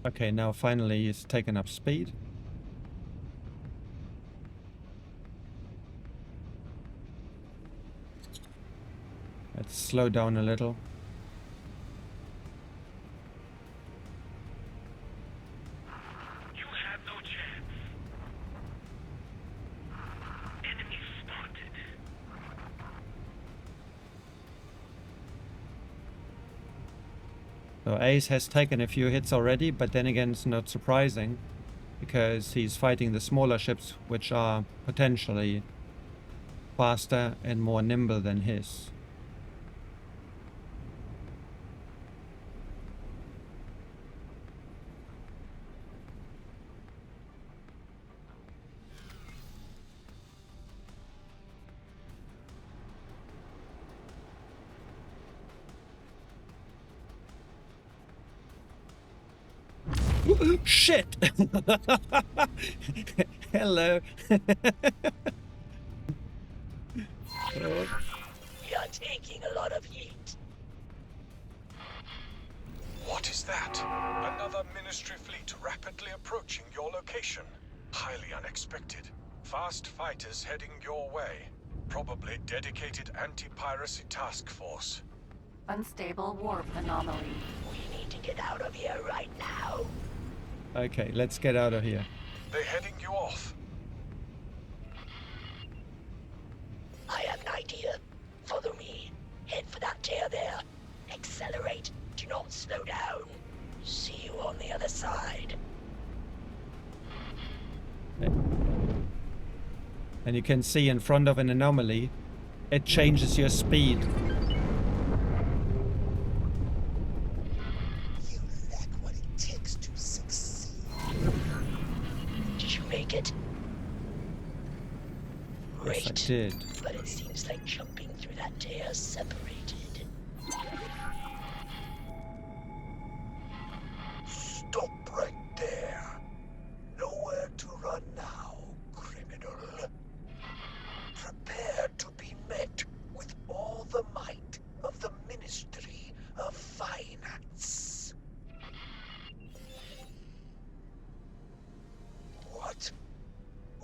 Speaker 2: Okay, now finally he's taken up speed. Let's slow down a little.
Speaker 11: You have no chance. Enemy spotted.
Speaker 2: So Ace has taken a few hits already, but then again it's not surprising, because he's fighting the smaller ships, which are potentially faster and more nimble than his. Shit! Hello.
Speaker 6: We are taking a lot of heat.
Speaker 3: What is that? Another Ministry fleet rapidly approaching your location. Highly unexpected. Fast fighters heading your way. Probably dedicated anti-piracy task force.
Speaker 4: Unstable warp anomaly.
Speaker 6: We need to get out of here right now.
Speaker 2: Okay, let's get out of here.
Speaker 3: They're heading you off.
Speaker 6: I have an idea. Follow me. Head for that tear there. Accelerate. Do not slow down. See you on the other side.
Speaker 2: And you can see in front of an anomaly, it changes your speed.
Speaker 6: You lack what it takes to succeed. Did you make it? Great.
Speaker 2: Yes, I did.
Speaker 6: But it seems like jumping through that tear separated. Stop right there. Nowhere to run now, criminal. Prepare to be met with all the might of the Ministry of Finance. What?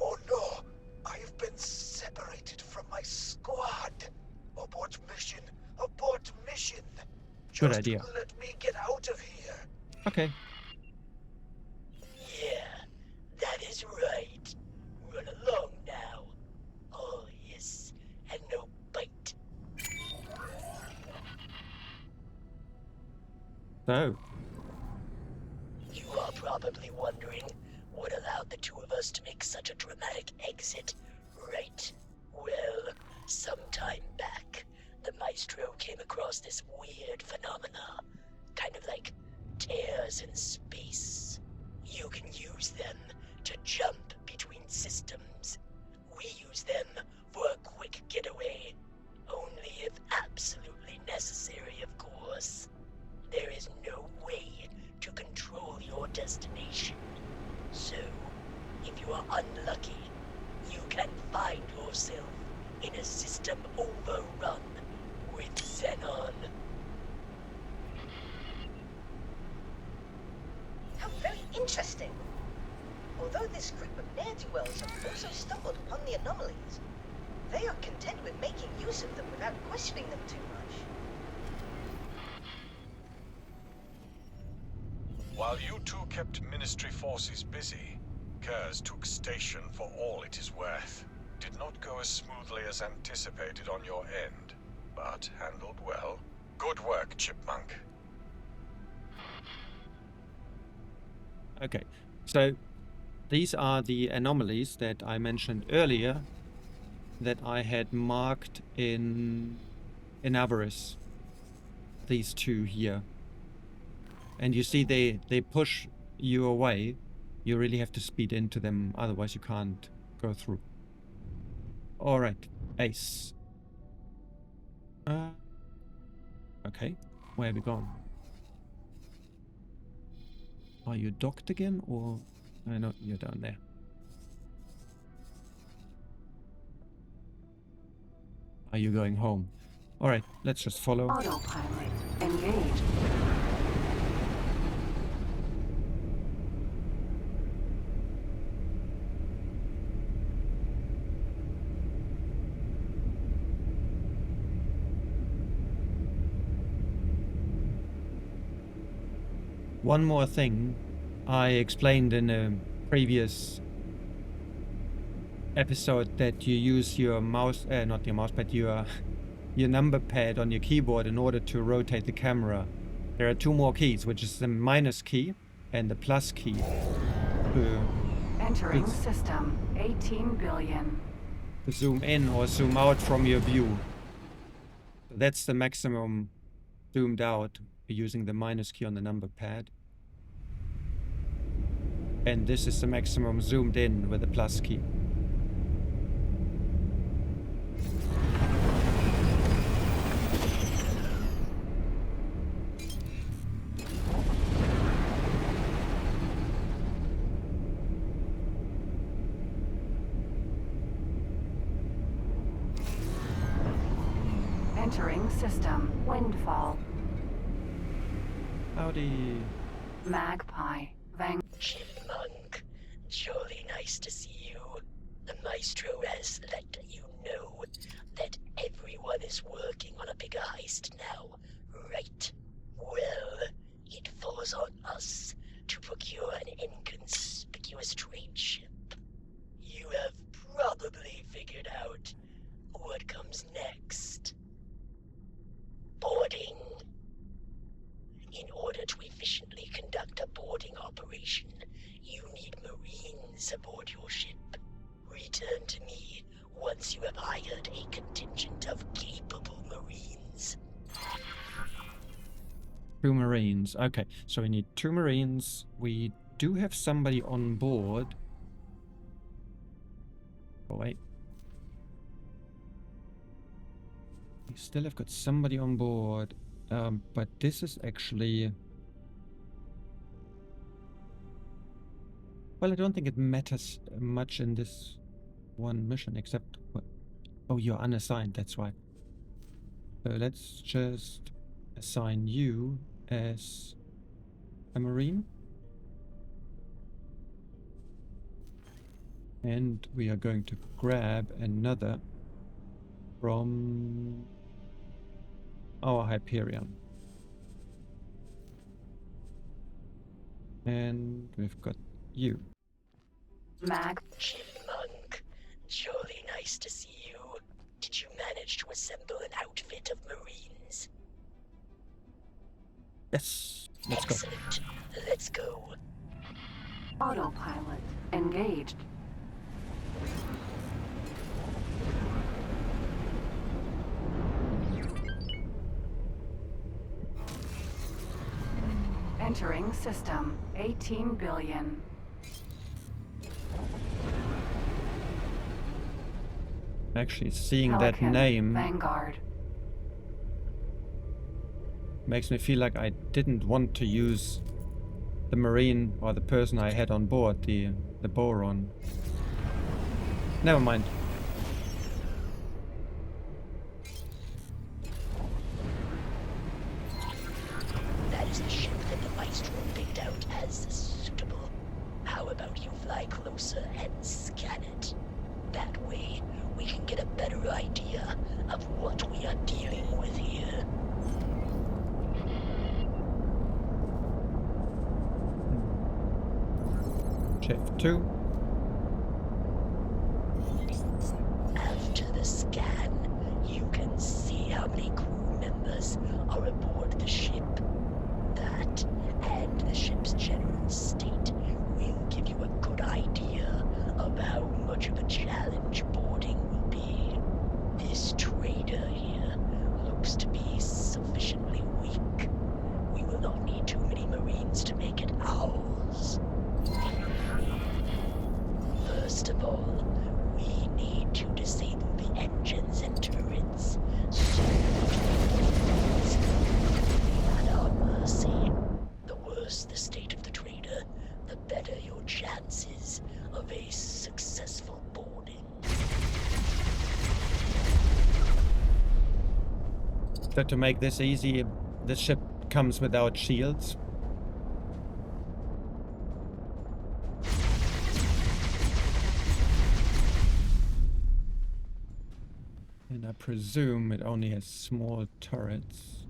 Speaker 6: Oh no! I have been separated from my squad. Abort mission! Abort mission!
Speaker 2: Good
Speaker 6: Just
Speaker 2: idea.
Speaker 6: let me get out of here.
Speaker 2: Okay.
Speaker 6: Yeah, that is right. Run along now. All hiss and no bite.
Speaker 2: So,
Speaker 6: You are probably wondering what allowed the two of us to make such a dramatic exit, right? Well, some time back, the Maestro came across this weird phenomena, kind of like tears in space. You can use them to jump between systems. We use them for a quick getaway, only if absolutely necessary, of course. There is no way to control your destination. So, if you are unlucky, you can find yourself in a system overrun with Xenon.
Speaker 12: How very interesting. Although this group of ne'er-do-wells have also stumbled upon the anomalies, they are content with making use of them without questioning them too much.
Speaker 3: While you two kept Ministry forces busy, Kurz took station for all it is worth. Did not go as smoothly as anticipated on your end, but handled well. Good work, Chipmunk.
Speaker 2: okay. So, these are the anomalies that I mentioned earlier that I had marked in Avarice. These two here. And you see they push you away. You really have to speed into them, otherwise you can't go through. Alright, Ace. Okay, where have we gone? Are you docked again, or... I know you're down there. Are you going home? Alright, let's just follow.
Speaker 4: Autopilot engaged.
Speaker 2: One more thing I explained in a previous episode, that you use your mouse, not your mouse, but your number pad on your keyboard in order to rotate the camera. There are two more keys, which is the minus key and the plus key.
Speaker 4: Entering system. 18 billion.
Speaker 2: To zoom in or zoom out from your view. That's the maximum zoomed out using the minus key on the number pad. And this is the maximum zoomed in with the plus key.
Speaker 4: Entering system. Windfall.
Speaker 2: Howdy.
Speaker 4: Magpie.
Speaker 6: Chipmunk, jolly nice to see you. The Maestro has let you know that everyone is working on a bigger heist now, right? Well, it falls on us to procure an inconspicuous trade ship. You have probably figured out what comes next. Boarding. In order to efficiently conduct a boarding operation, you need Marines aboard your ship. Return to me once you have hired a contingent of capable Marines.
Speaker 2: 2 Marines. Okay, so we need 2 Marines. We do have somebody on board. Oh, wait. We still have got somebody on board. But this is actually... Well, I don't think it matters much in this one mission, except... Oh, you're unassigned, that's why. So let's just assign you as a Marine. And we are going to grab another from our Hyperion. And we've got you.
Speaker 6: Chipmunk, jolly nice to see you. Did you manage to assemble an outfit of Marines?
Speaker 2: Yes, let's go.
Speaker 6: Excellent. Let's go.
Speaker 4: Autopilot. Engaged. Entering system. 18 billion.
Speaker 2: Actually, seeing that
Speaker 4: Pelican,
Speaker 2: name
Speaker 4: Vanguard.
Speaker 2: makes me feel like I didn't want to use the Marine or the person I had on board, the Boron. Never mind.
Speaker 6: That is the ship that the Maestro picked out as suitable. How about you fly closer and scan it? That way, we can get a better idea of what we are dealing with here.
Speaker 2: Shift 2.
Speaker 6: After the scan, you can see how many crew members are aboard the ship. That, and the ship's general state, will give you a good idea of how much of a challenge boarding will be. This trader here looks to be sufficiently weak. We will not need too many Marines to make it ours. First of all, we need to disable the engines and turrets, so at our mercy. The worse the state of the trader, the better your chances of a successful boarding.
Speaker 2: So to make this easy, the ship comes without shields. And I presume it only has small turrets.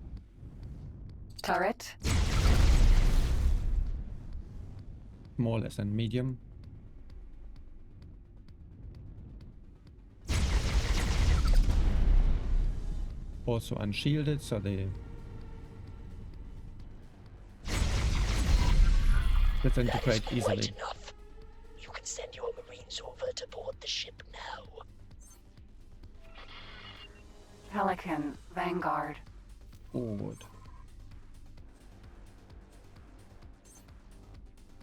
Speaker 4: Turret.
Speaker 2: More or less than medium. Also unshielded, so they disintegrate
Speaker 6: That is
Speaker 2: easily.
Speaker 6: quite enough. You can send your Marines over to board the ship now.
Speaker 4: Pelican, Vanguard.
Speaker 2: Forward.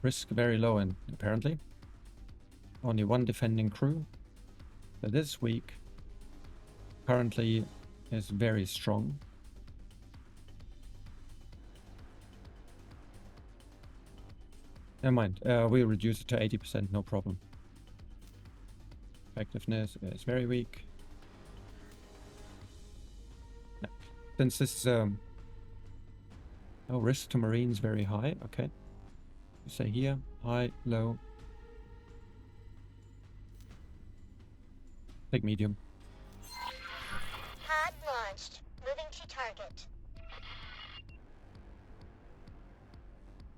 Speaker 2: Risk very low, and apparently only 1 defending crew. So this week currently is very strong. Never mind, we'll reduce it to 80%, no problem. Effectiveness is very weak. No, since this oh, risk to marines very high. Okay. Say here, high, low. Take medium.
Speaker 12: Pod launched. Moving to target.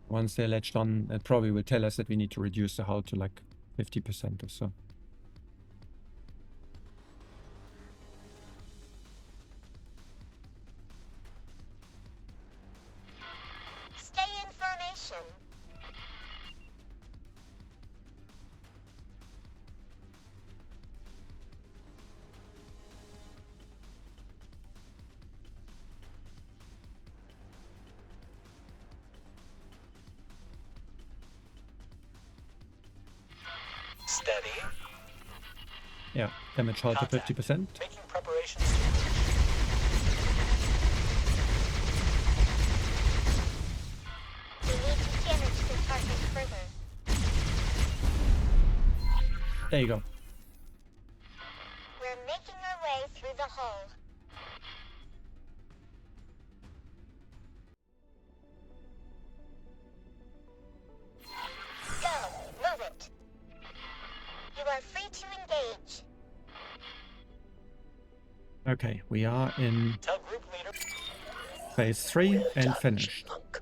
Speaker 2: Once they're latched on, it probably will tell us that we need to reduce the hull to like 50% or so.
Speaker 12: Stay in formation.
Speaker 5: Steady.
Speaker 2: Yeah, damage hull to 50%.
Speaker 5: Making preparations.
Speaker 12: We need to damage the target further.
Speaker 2: There you go.
Speaker 12: We're making our way through the hull. Go, move it. You are free to engage.
Speaker 2: Okay, we are in
Speaker 5: Tell group leader.
Speaker 2: phase 3 and finished.
Speaker 6: Monk,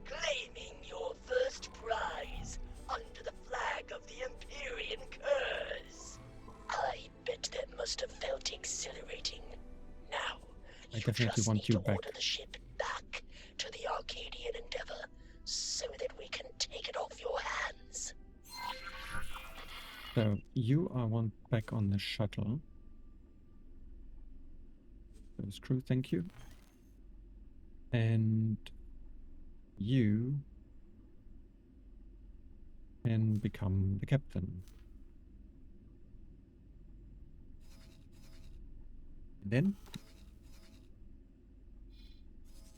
Speaker 6: claiming your first prize under the flag of the Empyrean curse. I bet that must have felt exhilarating. Now,
Speaker 2: I definitely want you back.
Speaker 6: order the ship back to the Arcadian Endeavor so that we can take it off your hands.
Speaker 2: So you I want back on the shuttle. Those crew, thank you. And you can become the captain. And then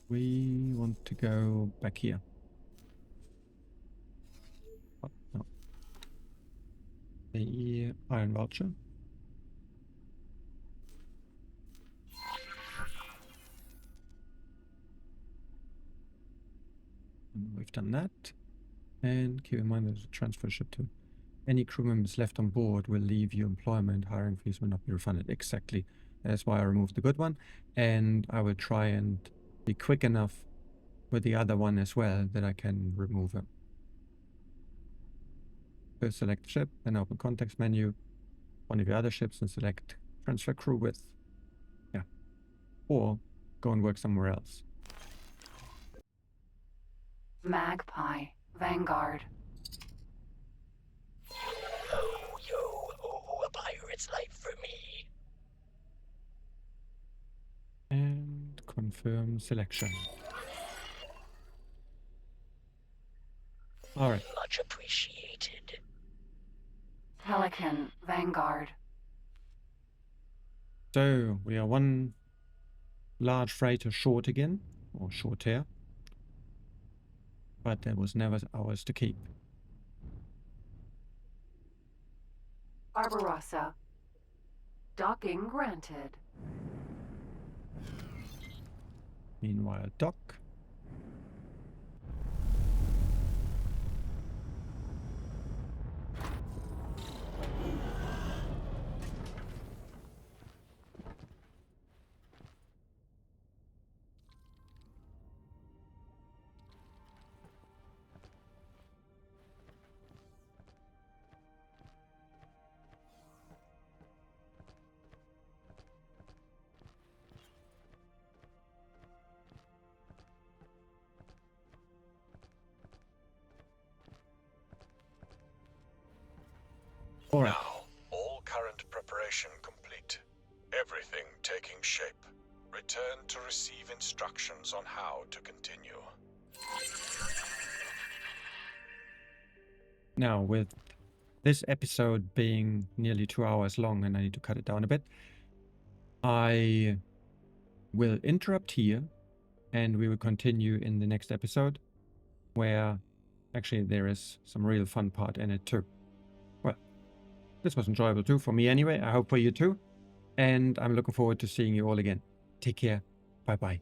Speaker 2: we want to go back here. Oh, no. The Iron Vulture. And we've done that. And keep in mind there's a transfer ship too. Any crew members left on board will leave your employment. Hiring fees will not be refunded. Exactly. That's why I removed the good one. And I will try and be quick enough with the other one as well that I can remove it. First select ship, then open context menu, one of your other ships, and select transfer crew with. Yeah. Or go and work somewhere else.
Speaker 4: Magpie, Vanguard.
Speaker 6: Oh, a pirate's life for me.
Speaker 2: And confirm selection. Alright.
Speaker 6: Much appreciated.
Speaker 4: Pelican, Vanguard.
Speaker 2: So we are one large freighter short again, or shorter. But that was never ours to keep.
Speaker 4: Barbarossa. Docking granted.
Speaker 2: Meanwhile, dock. All right.
Speaker 3: Now, all current preparation complete. Everything taking shape. Return to receive instructions on how to continue.
Speaker 2: Now, with this episode being nearly 2 hours long and I need to cut it down a bit, I will interrupt here and we will continue in the next episode where actually there is some real fun part in it too. Well, this was enjoyable too for me anyway. I hope for you too. And I'm looking forward to seeing you all again. Take care. Bye-bye.